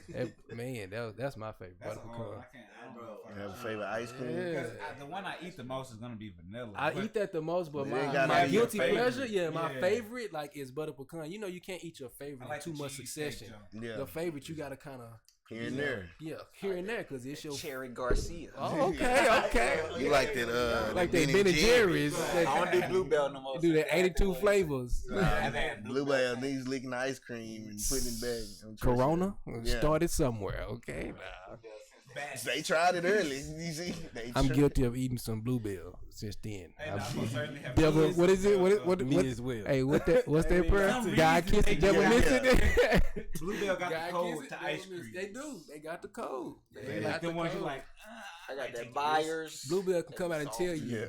that's my favorite butter That's a pecan. hard. I can't. I don't know. You have a favorite ice cream? Yeah. The one I eat the most is gonna be vanilla. I eat that the most, but It ain't gotta my be your guilty favorite. pleasure, my Yeah. favorite like is butter pecan. You know, you can't eat your favorite I like in the too much cheesesteak succession. junk. Yeah, Your favorite, you gotta kind of here and there. here and there, cause it's your. Cherry Garcia. Oh, okay. You like that? Like that Ben and Jerry's. I don't do Bluebell no more. Do that 82 flavors. Bluebell needs licking the ice cream and putting it back. I'm sure Corona Yeah. started somewhere. Okay, nah. They tried it early. You see, I'm guilty of eating some Bluebell since then. Hey, I most certainly have Devil, kids, what is it? What? Me as well. Hey, what's that prayer? some God reason kiss the they devil got- missing. Bluebell got God the code kiss to it, ice devil cream. miss- They do. They got the code. They Like got the ones you code. like. I got that buyers. Bluebell can come out and tell you. Yeah,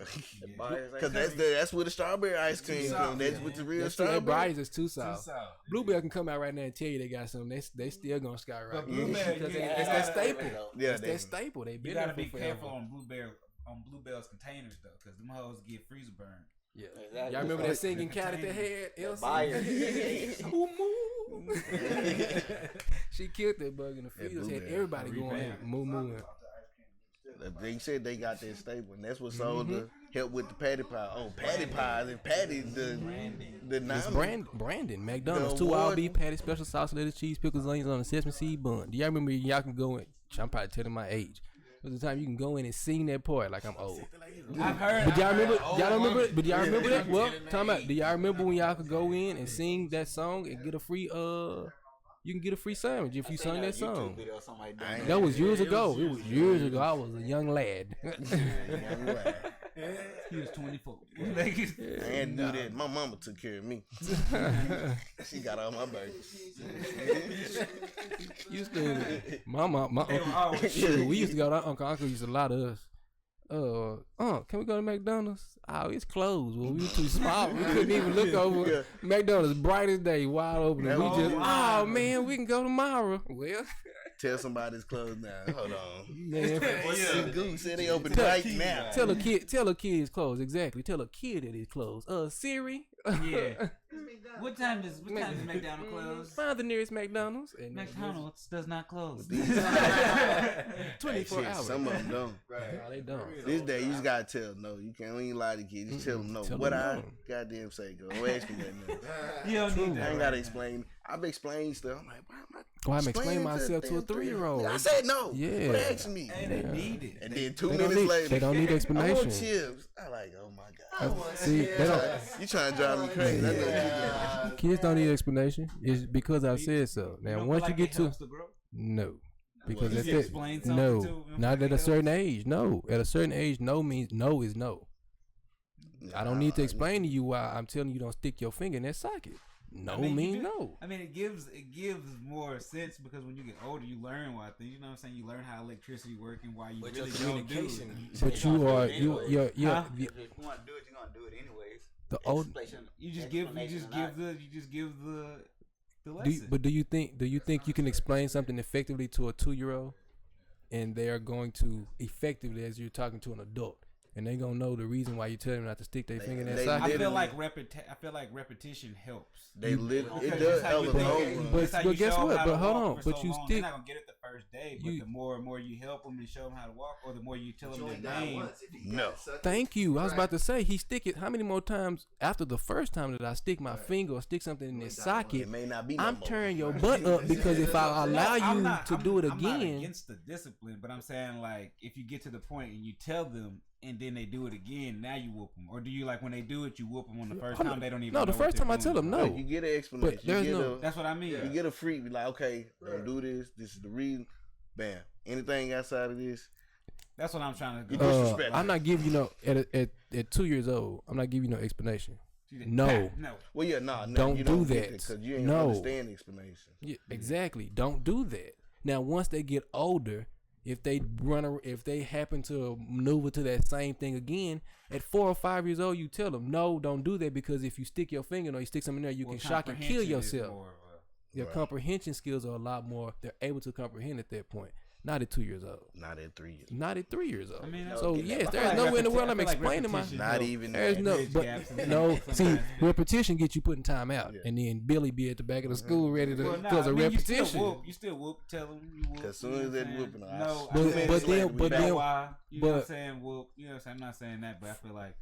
Buyers. because that's where the strawberry ice cream comes. That's with the real That's too, that strawberry. Brides is too soft. Bluebell can come out right now and tell you they got something. They still gonna skyrocket. But Bluebell, Because you it's gotta- that staple. Yeah, It's that staple. They You been gotta there be for careful forever. on Bluebell's containers though, because them hoes get freezer burned. Yeah. Exactly. Y'all remember that singing cat at the head? Elsie? Buyers. Who moved? She killed that bug in the field. Had Bluebell. everybody going moo moo. They said they got that staple, and that's what sold the help with the patty pie. Oh, patty pies and patty the It's nine. Brandon, McDonald's, The 2 all award- beef patty, special sauce, lettuce, cheese, pickles, onions on a sesame seed bun. Do y'all remember y'all can go in? I'm probably telling my age. There's a time you can go in and sing that part like I'm old. I've heard. But y'all remember? I've Y'all heard don't remember? old But y'all women- remember that? Well, time out. Do y'all remember when y'all could go in and sing that song and get a free You can get a free sandwich if you sung that song. That was years ago. It was years ago. I was a young lad. He was 24. I had to do that. My mama took care of me. She got all my burgers. Used to, my uncle, shoot, we used to go to Uncle. Uncle used to lie to us. Can we go to McDonald's? Oh, it's closed. Well, we were too small. We couldn't even look over. Yeah. McDonald's bright as day, wide open. And we just, oh man, we can go tomorrow. Well, Tell somebody it's closed now. Hold on. man, Goose said they open right now. tell a kid it's closed. Exactly. Tell a kid that it's closed. Siri. Yeah. What time does McDonald's close? Find the nearest McDonald's. And McDonald's does not close. 24 hours. Some of them don't. No, they don't. This day you just gotta tell no. You can't even lie to kids. Just tell them no. Tell What them I no. goddamn say, go. Don't ask me that now. You don't need I that. ain't gotta explain. I've explained stuff. I'm like, why am I? Well, I'm explaining explaining myself to a damn 3-year-old. I said no. Yeah. What asking me? And they need it. And then 2 They don't minutes need, later, they don't need I explanation. want chips. I like, oh my god. See, they don't. You trying to drive me crazy? That's what you doing. Kids don't need explanation. It's because I said so. Now, don't once feel you like get it to helps to grow? no, because You at just that explain something no, to them, you don't not feel at a like it certain age. No, at a certain age, no means no is no. I don't need to explain to you why I'm telling you don't stick your finger in that socket. No I mean, you means do- no. I mean, it gives more sense because when you get older, you learn why things. You know what I'm saying? You learn how electricity works and why you But really your don't do it. communication. But you are Huh? you're If you want to do it, the you're gonna do it anyways. old. You just give the lesson. But do you think you can explain something effectively to a 2-year-old, and they are going to effectively as you're talking to an adult, and they gonna know the reason why you tell them not to stick their finger in that they socket? I feel like repetition helps. They live. Okay, It that's does how help you in the think. long run. But That's how you guess show what? how But to hold walk on. for But so you long. stick- They're not gonna get it the first day. day, but the more and more you help them and show them how to walk, or the more you tell them their name. No. Thank you. I was about to say he stick it. How many more times after the first time that I stick my finger or stick something in this socket? It may not be. I'm turning your butt up because if I allow you to do it I'm not again, against the discipline, but I'm saying like if you get to the point and you tell them and then they do it again, now you whoop them, or do you like when they do it, you whoop them on the first time they don't even? No, know the what first they're time I doing. tell them no. You get an explanation. But there's no. That's what I mean. You get a free. Be like, okay, don't do this. This is the reason. Bam. Anything outside of this. That's what I'm trying to You go. disrespect. I'm not giving you at 2 years old. I'm not giving you no explanation. No. Well, yeah, nah. Don't you do don't that. Because you ain't No. understand the explanation. Yeah, exactly. Don't do that. Now, once they get older, if they happen to maneuver to that same thing again, at 4 or 5 years old, you tell them, no, don't do that, because if you stick your finger or you stick something there, you can shock and kill yourself. Your comprehension skills are a lot more. They're able to comprehend at that point. Not at 2 years old. Not at 3 years. Not at 3 years old. I mean, so yes, there's nowhere in the world I'm explaining my. Not even. There's no, but no. See, repetition gets you putting time out, and then Billy be at the back of the school ready to cause a repetition. You still whoop. Tell them you whoop. As soon as that whooping, but then, why? You know what I'm saying? Whoop. You know what I'm saying? I'm not saying that, but I feel like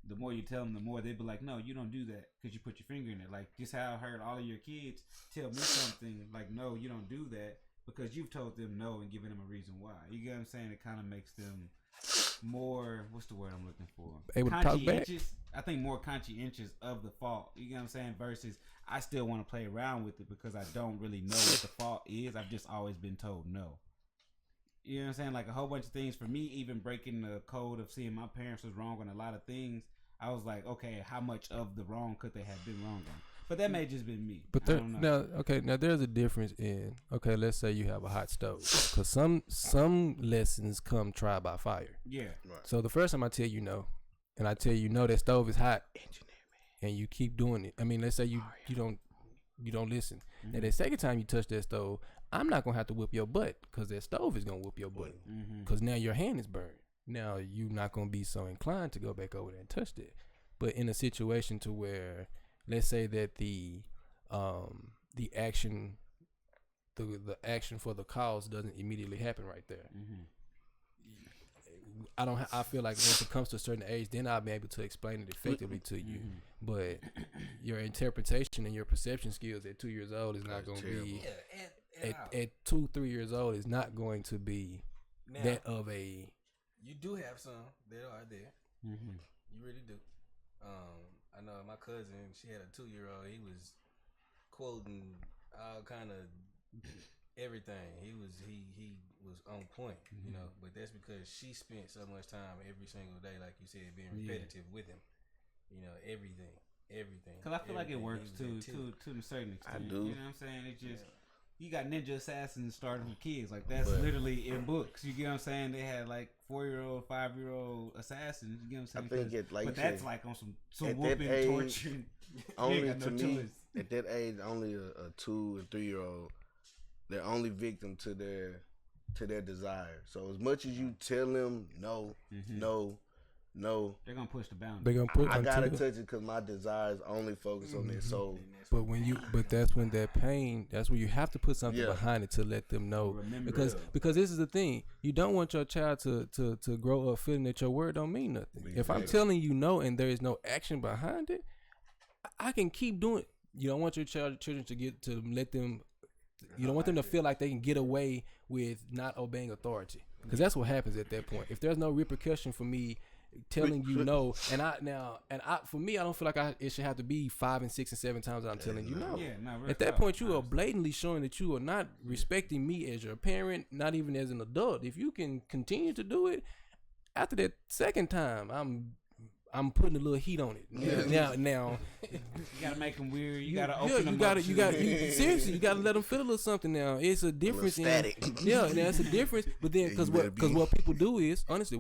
the more you tell them, the more they be like, no, you don't do that because you put your finger in it. Like just how I heard all of your kids tell me something like, no, you don't do that. Because you've told them no and given them a reason why. You get what I'm saying? It kind of makes them more, what's the word I'm looking for? Able to talk back. I think more conscientious of the fault. You get what I'm saying? Versus I still want to play around with it because I don't really know what the fault is. I've just always been told no. You know what I'm saying? Like a whole bunch of things. For me, even breaking the code of seeing my parents was wrong on a lot of things, I was like, okay, how much of the wrong could they have been wrong on? But that may just been me. But now there's a difference in, okay, let's say you have a hot stove, because some lessons come trial by fire. Yeah. Right. So the first time I tell you no, and I tell you no, that stove is hot, and you keep doing it. I mean, let's say you don't listen. Mm-hmm. Now the second time you touch that stove, I'm not gonna have to whip your butt because that stove is gonna whip your butt, because now your hand is burned. Now you're not gonna be so inclined to go back over there and touch that. But in a situation to where, let's say that the action for the cause doesn't immediately happen right there. I feel like once it comes to a certain age, then I'll be able to explain it effectively to you. But your interpretation and your perception skills at 2 years old is not going to be at 2-3 years old is not going to be now, that of a. You do have some that are there. You really do. I know my cousin, she had a 2-year-old. He was quoting all kind of everything. He was on point, you know. But that's because she spent so much time every single day, like you said, being repetitive with him. You know, everything. Because I feel like it works to a certain extent. I do. You know what I'm saying? It just you got ninja assassins starting with kids. Like that's literally in books. You get what I'm saying? They had like 4-year-old, 5-year-old assassins. You get what I'm saying? I think it like. But that's like on some whooping, age, torturing. Only to me, at that age, only a 2 and 3-year-old, they're only victim to their desire. So as much as you tell them no, they're gonna push the boundary. They're gonna put. I gotta touch it because my desires only focus on their soul. But that's when that pain. That's where you have to put something behind it to let them know. Because this is the thing. You don't want your child to grow up feeling that your word don't mean nothing. Exactly. If I'm telling you no and there is no action behind it, I can keep doing it. You don't want your children to let them. You don't want them to feel like they can get away with not obeying authority, because that's what happens at that point. If there's no repercussion for me telling you no, and for me, I don't feel like it should have to be 5 and 6 and 7 times that I'm telling you no. At that point, you are blatantly showing that you are not respecting me as your parent, not even as an adult. If you can continue to do it, after that second time, I'm putting a little heat on it. Now, you gotta make them weird. You gotta open them up. Seriously, you gotta let them feel a little something. Now, it's a difference in it's a difference. But then, because what people do is, honestly,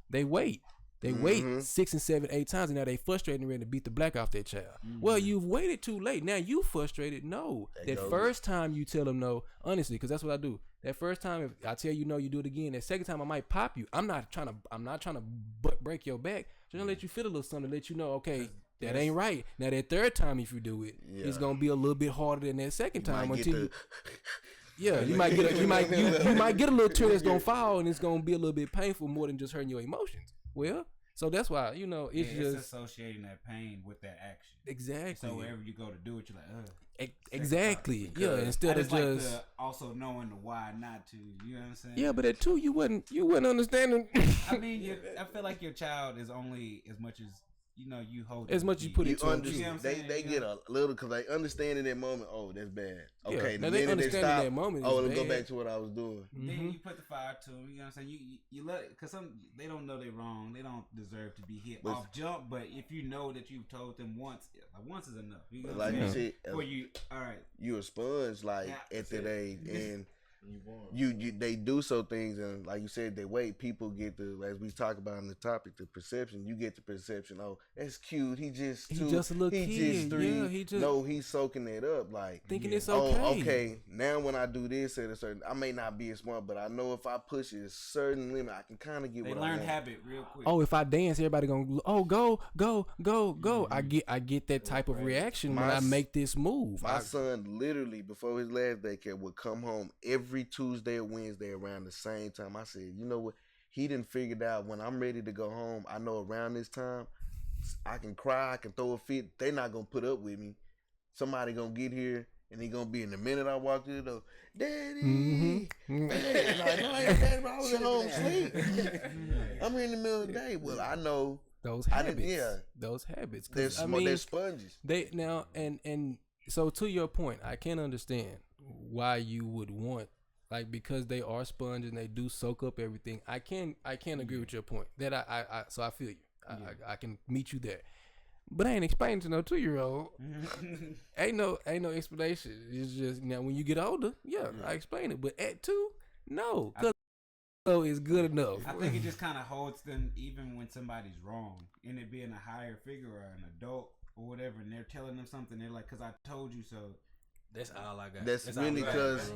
they wait. They wait 6 and 7, 8 times, and now they frustrated and ready to beat the black off their child. Well, you've waited too late. Now you frustrated. No, that first time you tell them no, honestly, because that's what I do. That first time, if I tell you no, you do it again. That second time, I might pop you. I'm not trying to break your back. Just to let you feel a little something, to let you know, okay, that ain't right. Now that third time, if you do it, it's gonna be a little bit harder than that second time until you. Yeah, you might get you might get a little tear that's gonna fall, and it's gonna be a little bit painful more than just hurting your emotions. Well, so that's why it's just associating that pain with that action. Exactly. So wherever you go to do it, you're like, exactly. Yeah. Instead of just like also knowing the why not to. You know what I'm saying? Yeah, but at 2, you wouldn't understand. I mean, I feel like your child is only as much as you hold as much as you put it to them. They get a little because they understand in that moment. Oh, that's bad. Okay, yeah, the they minute understand they stop, in that moment. Oh, let's go back to what I was doing. Then you put the fire to them. You know what I'm saying? You let it because they don't know they're wrong. They don't deserve to be hit off jump. But if you know that you've told them once is enough. You know what I'm saying? You said, all right, you a sponge at that age and. They do so things, and like you said, they wait. People get as we talk about in the topic, the perception. You get the perception. Oh, that's cute. He just a little kid. Just 3. Yeah, he's soaking that up, like thinking it's okay. Oh, okay. Now when I do this at a certain, I may not be as smart, but I know if I push it a certain limit, I can kind of get. They what learn I want. habit real quick. Oh, if I dance, everybody gonna go. I get that type of reaction when I make this move. My son literally before his last daycare would come home every Tuesday or Wednesday around the same time. I said, you know what? He didn't figure out when I'm ready to go home. I know around this time, I can cry, I can throw a fit. They're not gonna put up with me. Somebody gonna get here, and he gonna be in the minute I walk through the door. Daddy, Daddy. Like, no, I ain't daddy, bro. I was at home sleep. I'm in the middle of the day. Well, I know those habits. Those habits. They're sponges. They now and so to your point, I can understand why you would want. Like because they are sponges and they do soak up everything. I can agree with your point. That I so I feel you. I can meet you there. But I ain't explaining to no 2-year-old. ain't no explanation. It's just now when you get older, I explain it. But at 2, no. So it's good enough. I think it just kind of holds them even when somebody's wrong. And it being a higher figure or an adult or whatever, and they're telling them something, they're like, because I told you so. That's all I got. That's really because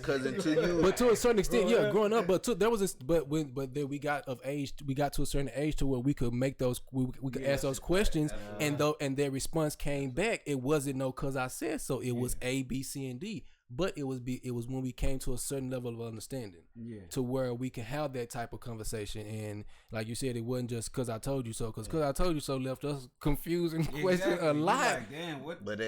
until you. But to a certain extent, growing up. But then we got to a certain age to where we could make those. We could ask those questions, and their response came back. It wasn't no because I said so. It was A, B, C, and D. But it was when we came to a certain level of understanding, to where we can have that type of conversation. And like you said, it wasn't just because I told you so. Because I told you so left us confused and questioning a lot. Like, damn, what? But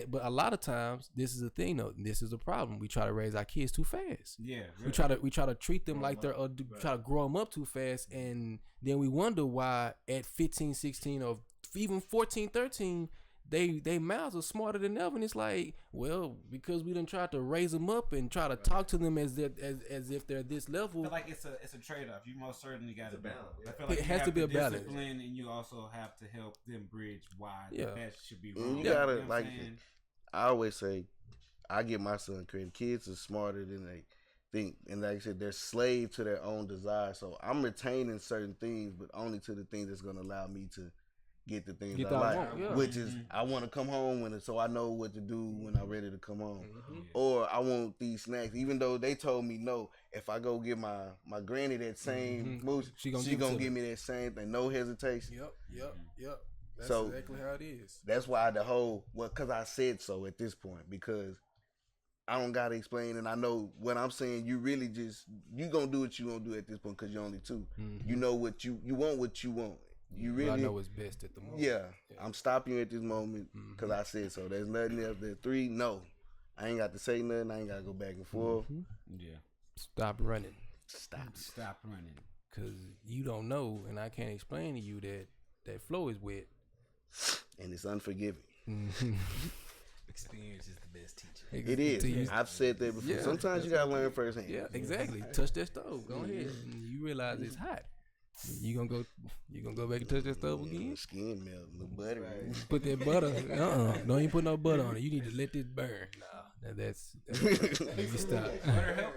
but a lot of times this is a thing though. This is a problem. We try to raise our kids too fast. Yeah, really. We try to treat them like they're try to grow them up too fast, and then we wonder why at 15, 16, or even 14, 13. They mouths are smarter than ever, and it's like, well, because we done tried to raise them up and try to talk to them as if they're this level. I feel like it's a trade off. You most certainly got to balance. I feel like it has to be a balance. Discipline, and you also have to help them bridge why that should be wrong. And you gotta I always say, I give my son credit. Kids are smarter than they think, and like I said, they're slave to their own desire. So I'm retaining certain things, but only to the things that's going to allow me to get the things I like, which is I want to come home so I know what to do when I'm ready to come home, or I want these snacks. Even though they told me no, if I go give my granny that same moose, she gonna give me that same thing, no hesitation. Yep. That's so exactly how it is. That's why because I said so at this point, because I don't gotta explain, and I know what I'm saying. You really you gonna do what you gonna do at this point because you're only 2. You know what you want, what you want. You really, I know what's best at the moment. Yeah, I'm stopping you at this moment because I said so. There's nothing else. There's 3. No, I ain't got to say nothing. I ain't got to go back and forth. Yeah, stop running. Stop running. Cause you don't know, and I can't explain to you that flow is wet, and it's unforgiving. Experience is the best teacher. It is. I've said that before. Sometimes you gotta learn firsthand. Yeah, exactly. Touch that stove. Go ahead. And you realize it's hot. You gonna go back and touch that stove again? Skin melt, no butter. Right. Put that butter. Don't even put no butter on it. You need to let this burn. Nah, that's you stop.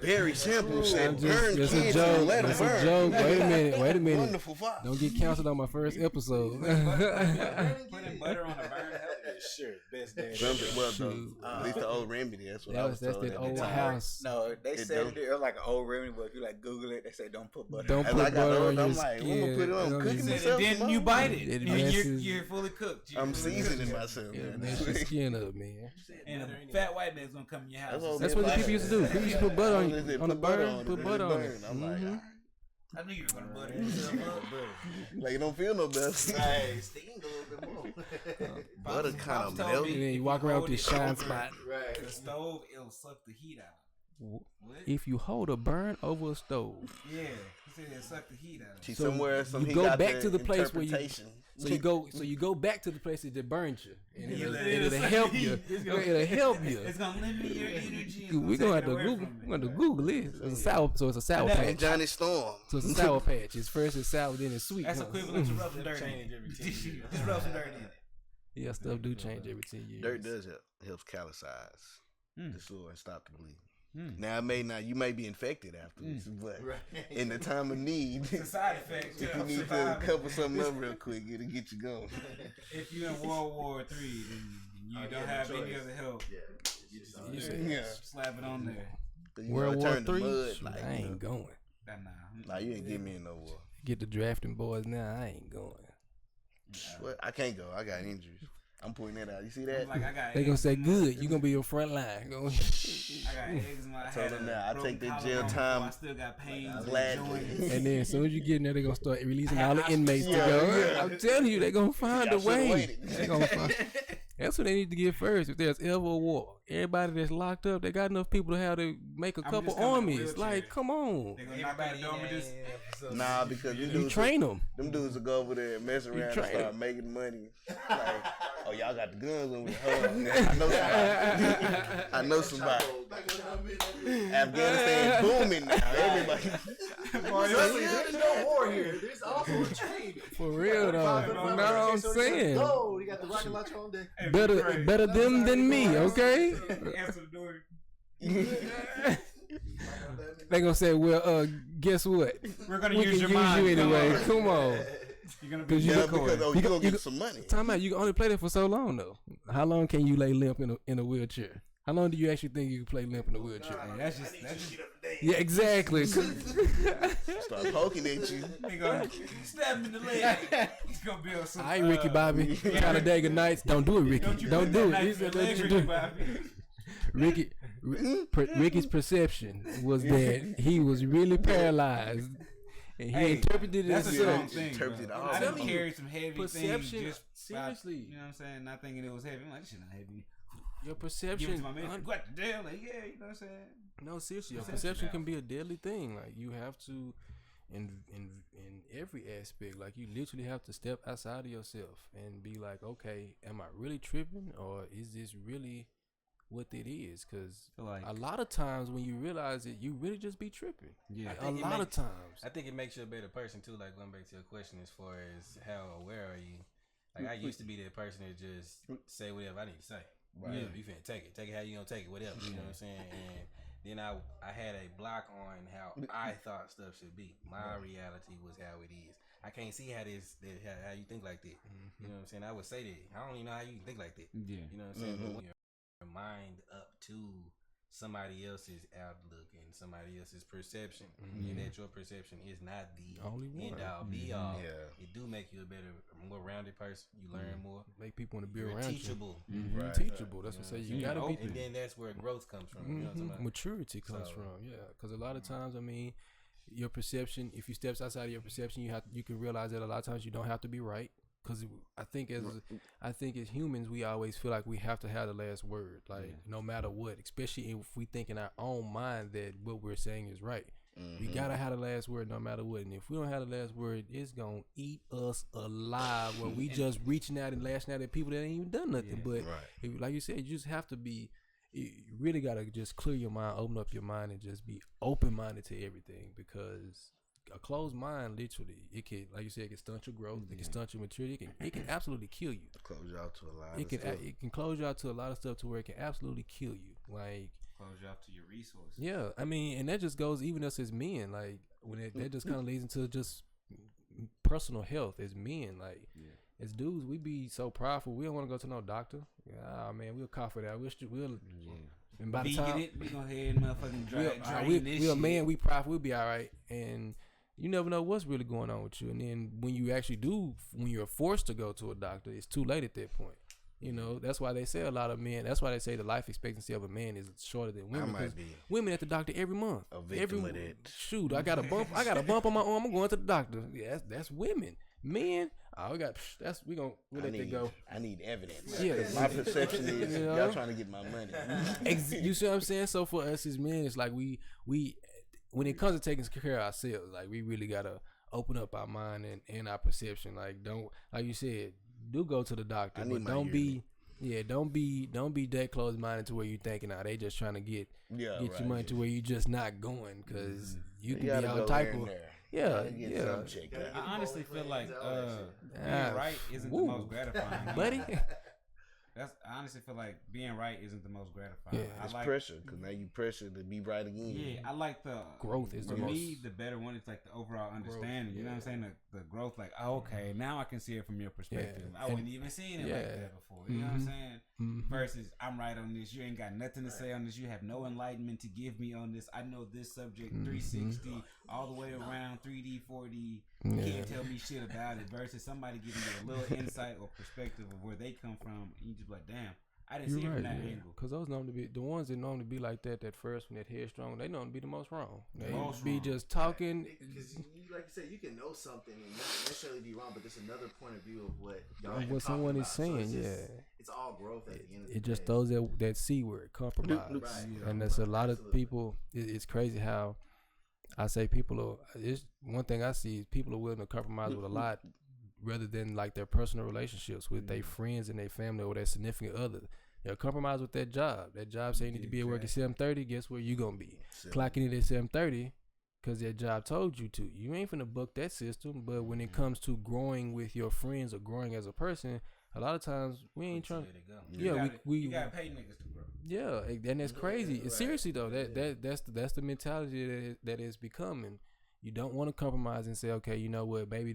Very simple. Burn just kids a joke. and let them burn. A joke. Wait a minute. Wonderful. Don't get canceled on my first episode. Putting butter on a burn help. sure. Best dad. At least the old remedy. That's what I was that's told. that at the old time. house. No, they It said don't. it was like an old remedy, but if you like Google it, they say don't put butter. Don't As put I got butter on older, your I'm like, when I'm gonna put it on? skin. Cooking Said, myself. and then you bite it. It and messes- you're fully cooked. I'm seasoning myself. It Man. messes your skin up, man. And a fat white man's gonna come in your house. That's That's what the people used to do. People used to put butter on They the burn. Put it, butter on it. I'm like, Mhm. I knew you were gonna butter yourself up. like, it don't feel no better. Hey, steamed a little bit more. Butter kind of Pops told melt. me And then you if walk around with hold this it shine over spot. Right. The stove, it'll suck the heat out. What? If you hold a burn over a stove, Yeah, he said it'll suck the heat out. See, So somewhere, you he go got back the to the place where you- interpretation. so you go back to the place that burned you, and Yeah, it'll help you. It'll help you. It's gonna limit your energy. We're gonna have to Google. We're gonna Google it. It's a sour, so it's a sour And patch. Johnny Storm. So it's a sour patch. It's first it's sour, then it's sweet. That's huh? equivalent to rubbing dirt in Change it. every 10 years. Just rub some dirt in it. Yeah, stuff do change every 10 years. Dirt does help. Helps calicize Mm. the sore and stop the bleeding. Mm. Now, you may be infected afterwards, but in the time of need, It's a side effect. if you to need to surviving. cover something up real quick, it'll get you going. If you're in World War III, then you don't yeah, have no any choice. other help. Yeah. You just You yeah. said- Yeah. Slap it on there. You World gotta War turn to Three. mud, Shoot, like, I ain't going. Nah, you ain't getting me in no war. Get the drafting boys now. I ain't going. What? I can't go. I got injuries. I'm pointing that out. You see that? Like I got They gonna eggs say in my- good. You gonna be your front line. I got eggs in my told head. them that. I take that jail time I still got pains. in the gladly. joints. And then as soon as you get in there, they gonna start releasing all the Yeah, inmates to yeah, go. yeah. I'm telling you, they gonna find Y'all a should've way. waited. They gonna find. That's what they need to get first. If there's ever a war, everybody that's locked up, they got enough people to have to make a I'm couple just coming in a armies. wheelchair. Like, come on, They gonna knock on the door and just Nah, because them you dudes, train them. them dudes will go over there and mess around and train start them. making money. Like, oh, y'all got the guns on me. Hold on. I know somebody. I know somebody. Afghanistan booming now. Everybody. There's no war here. There's also a trade. For real though. You know what I'm saying? No, you got the rocket launcher on deck. Better them than me, okay? answer the door. They gonna say, well, guess what? We're gonna We use can your use mind. you anyway. Come on. You're gonna be Cause you Yeah, look- because You you go- gonna you get some money. Time out. You can only play that for so long though. How long can you lay limp in a wheelchair? How long do you actually think you can play limp in a wheelchair? That's just Yeah, exactly. Start poking at you. they gonna stab him in the leg. He's gonna build some. All right, Ricky Bobby. Talladega Nights. Don't do it, Ricky. Don't you Don't put do that it. He knife in said, your don't leg, you Ricky do it. Bobby. Ricky's perception was that he was really paralyzed, and he Hey, interpreted it That's as a such. strong thing. Interpreted Bro. all I of done them. carried some heavy Perception, things just seriously. you know what I'm saying? Not thinking it was heavy. I'm like, this shit not heavy. Your Give it perception. to my man. Go to jail. Like, yeah, you know what I'm saying? No, seriously, your Perception perception can now. be a deadly thing. Like you have to, in every aspect, like you literally have to step outside of yourself and be like, okay, am I really tripping, or is this really what it is? Because Like, a lot of times when you realize it, you really just be tripping. yeah. Like, a think it lot of makes- times. I think it makes you a better person too. Like going back to your question as far as how aware are you? Like I used to be that person that just say whatever I need to say. Right. Yeah, you finna take it how you gonna take it, whatever. You know what I'm saying? And then I had a block on how I thought stuff should be. My reality was how it is. I can't see how how you think like that. You know what I'm saying? I would say that. I don't even know how you can think like that. Yeah. You know what I'm saying? But when your mind up to somebody else's outlook and somebody else's perception, and that your perception is not the Only one. end all be all. Yeah. It do make you a better, more rounded person. You learn more. Make people want to be You're around teachable. you. Right. Teachable. That's what I say. You Yeah. gotta be. And then that's where growth comes from. You know what I'm talking about? Maturity comes So- from, yeah. Because a lot of times, I mean, your perception. If you steps outside of your perception, you can realize that a lot of times you don't have to be right. Because I think as humans, we always feel like we have to have the last word, like no matter what. Especially if we think in our own mind that what we're saying is right. We gotta have the last word no matter what. And if we don't have the last word, it's gonna eat us alive. Where we just reaching out and lashing out at people that ain't even done nothing. But if, like you said, you just have to be. You really gotta just clear your mind, open up your mind, and just be open minded to everything. Because a closed mind, literally, it can, like you said, it can stunt your growth. It can stunt your maturity. It can absolutely kill you. Close you out to a lot It of can stuff. it can close you out to a lot of stuff to where it can absolutely kill you. Like. Close you off to your resources. Yeah, I mean, and that just goes even us as men. Like when that just kind of leads into just personal health as men. Like as dudes, we be so prideful. We don't want to go to no doctor. Ah, man, we'll cough it out. We'll. And by the time we gonna head motherfucking drain this we a shit. man, we prideful. We'll be all right. And you never know what's really going on with you. And then when you actually do, when you're forced to go to a doctor, it's too late at that point. You know, that's why they say a lot of men. That's why they say the life expectancy of a man is shorter than women. Because women at the doctor every month. A victim of that. Shoot, I got a bump. I got a bump on my arm. I'm going to the doctor. Yeah, that's women. Men, we got. We gonna let that go. I need evidence. Yeah, my perception is y'all trying to get my money. You see what I'm saying? So for us as men, it's like we when it comes to taking care of ourselves, like we really gotta open up our mind and our perception. Like don't, like you said, do go to the doctor, but don't be that close minded to where you thinking they just trying to get your money to where you just not going because you can be all type of. Yeah. I honestly feel like being right isn't the most gratifying, buddy. I honestly feel like being right isn't the most gratifying. Yeah, it's pressure because now you pressure to be right again. Yeah, I like the growth is for me the better one. It's like the overall understanding. You know what I'm saying? The growth. Like, okay, now I can see it from your perspective. I wasn't even seeing it like that before. You know what I'm saying? Versus I'm right on this. You ain't got nothing to say on this. You have no enlightenment to give me on this. I know this subject 360 all the way around 3D, 4D. You can't tell me shit about it. Versus somebody giving you a little insight or perspective of where they come from. And you just like, damn, I didn't see it from that angle. Because those normally be the ones that normally be like that first one, that headstrong. They normally be the most wrong. They be just talking. Because like you said, you can know something and not necessarily be wrong, but there's another point of view of what someone is saying. So it's all growth at the end of the day. It just throws that C word, compromise, and that's a lot of people. It's crazy how I say people are. It's one thing I see is people are willing to compromise with a lot. Rather than like their personal relationships with their friends and their family or their significant other. They'll compromise with that job. That job say you need to be at work at 7:30. Guess where you gonna be? Clocking it at 7:30 because that job told you to. You ain't finna buck that system. But when it comes to growing with your friends or growing as a person, a lot of times we ain't trying. You gotta pay niggas to grow. Yeah, and that's crazy. Seriously though, that's the mentality that is becoming. You don't want to compromise and say, okay, you know what, maybe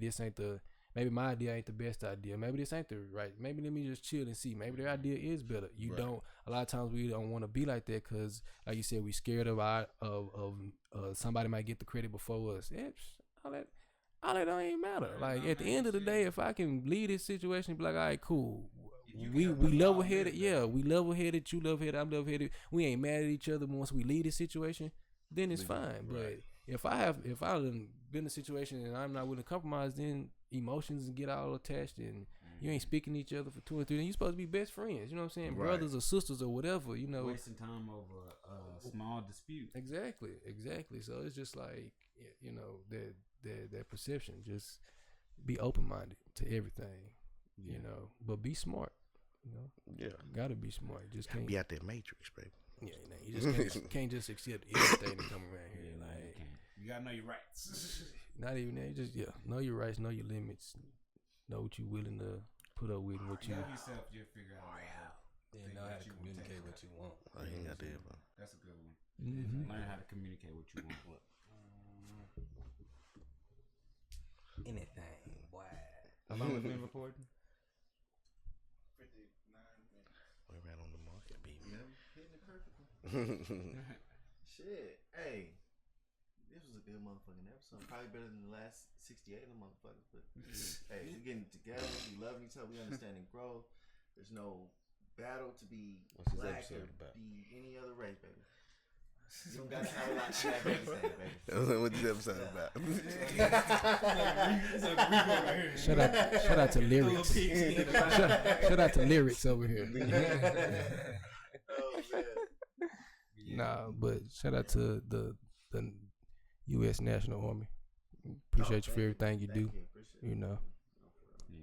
my idea ain't the best idea. Maybe this ain't the right. Maybe let me just chill and see. Maybe their idea is better. A lot of times we don't want to be like that because, like you said, we scared of somebody might get the credit before us. Yeah, all that don't even matter. Like at the end of the day, if I can lead this situation and be like, all right, cool. We level headed. Yeah, we level headed. You level headed. I'm level headed. We ain't mad at each other. Once we lead this situation, then it's fine. But if I've been in a situation and I'm not willing to compromise, then emotions get all attached and you ain't speaking to each other for 2 or 3 days. You supposed to be best friends. You know what I'm saying? Brothers or sisters or whatever. You know, wasting time over a small dispute. Exactly. So it's just like that perception. Just be open minded to everything. You know, but be smart. You know, gotta be smart. Just can't be out there matrix, baby. Yeah, you just can't just accept everything that come around here. Like you gotta know your rights. Not even that. Just know your rights, know your limits, know what you're willing to put up with, and what you. Yourself, you figure out. Then know how to communicate what you want. I ain't got that, bro. That's a good one. Learn how to communicate what you want. Anything, boy. How long have we been recording? 59 minutes. We're right on the market, baby. Yeah, hitting it perfectly. Shit, hey. This was a good motherfucking episode. Probably better than the last 68 of the motherfuckers. But hey, we getting together. We loving each other. We understanding growth. There's no battle to be black or be any other race, baby. You don't got to have a lot to have everything, baby. That's what this episode about. Shout out to lyrics. Shout out to lyrics over here. Oh man. Nah, but shout out to the U.S. National Army. Appreciate you for everything you do. You know.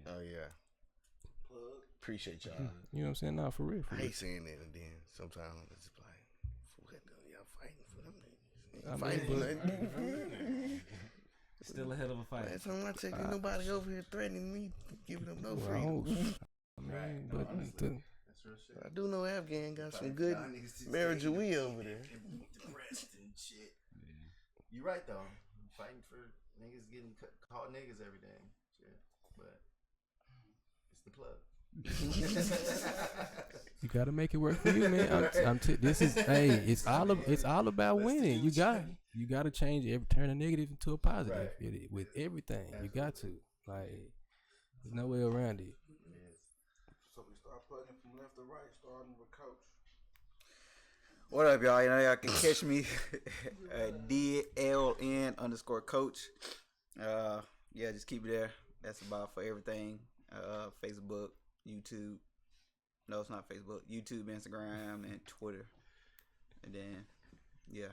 Oh yeah. Appreciate y'all. You know what I'm saying? Nah, for real. I hate saying that, and then sometimes it's just like, what y'all fighting for them niggas? Fighting for them. Still a hell of a fight. Last time I checked, ain't nobody over here threatening me, giving them no freedom. But I do know Afghan got some good marriage of we over there. Depressed and shit. You're right though. I'm fighting for niggas getting called niggas every day. Shit. But plug. You gotta make it work for you, man. It's all about winning. You gotta change turn a negative into a positive with everything. You got to, like, there's no way around it. So we start plugging from left to right, starting with Coach. What up, y'all? You know, y'all can catch me at DLN_coach. Yeah, just keep it there. That's about for everything. Facebook, YouTube. No, it's not Facebook. YouTube, Instagram, and Twitter. And then, yeah.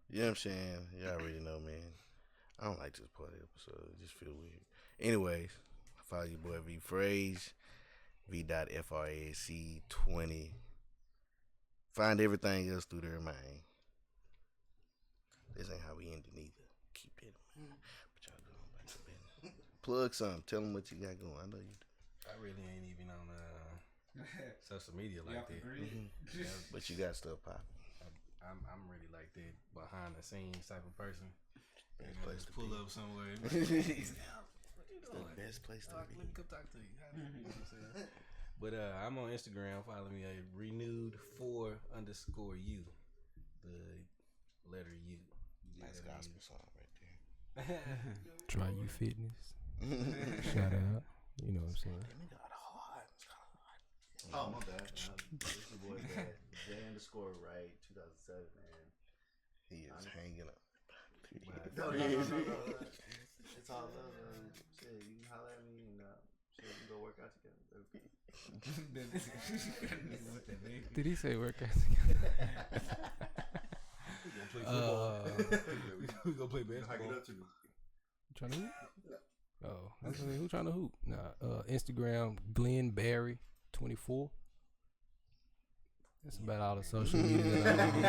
You know what I'm saying? Y'all already know, man. I don't like this part of the episode. It just feel weird. Anyways, follow your boy V Phrase, V.FRAC20. Find everything else through there, man. This ain't how we end it either. Keep it, man. But y'all going back to business. Plug something. Tell them what you got going. I know you do. I really ain't even on social media like that. But you got stuff popping. I'm really like that behind the scenes type of person. Best place to pull be. up somewhere. What you doing? The best place to Let be. me come talk to you. You know what I'm saying? But I'm on Instagram. Follow me at renewed4_u. The letter U. Nice gospel song right there. Try you fitness. Shout out. You know what I'm saying? Oh, my bad. This is boy bad. J_right 2007, man. He is hanging up. No. It's all love, man. Shit, you can holler at me and shit, we can go work out together. Did he say workout? We gonna play basketball. Hike it up to me. Trying to hoop? Oh, I was like, who trying to hoop? Nah, Instagram Glenn Barry 24. That's about all the social media that I'm on.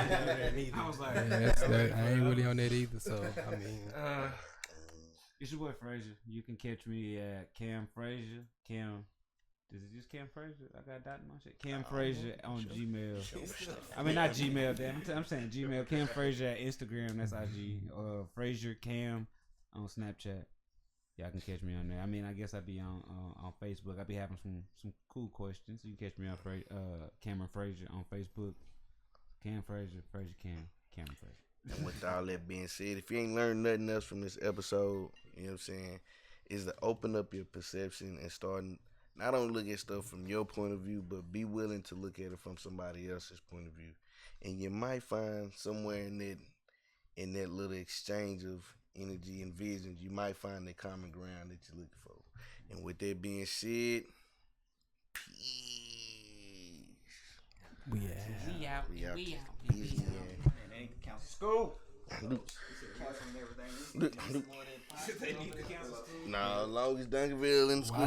I was like, I ain't really on that either. So I mean, it's your boy Frazier. You can catch me at Cam Frazier. Cam. Is it just Cam Frazier? I got that in my shit. Cam Frazier on Gmail. I mean, not Gmail. Damn, I'm saying Gmail. Cam Frazier at Instagram. That's IG. Frazier Cam on Snapchat. Y'all can catch me on there. I mean, I guess I'd be on Facebook. I'd be having some cool questions. So you can catch me on Cameron Frazier on Facebook. Cam Frazier, Cameron Frazier. And with all that being said, if you ain't learned nothing else from this episode, you know what I'm saying, is to open up your perception and start not only look at stuff from your point of view, but be willing to look at it from somebody else's point of view. And you might find somewhere in that little exchange of energy and visions, you might find the common ground that you're looking for. And with that being said, peace. we out. Peace, man. And they need to cancel school. Look. Canceling everything. Nah, as long as Duncanville in the school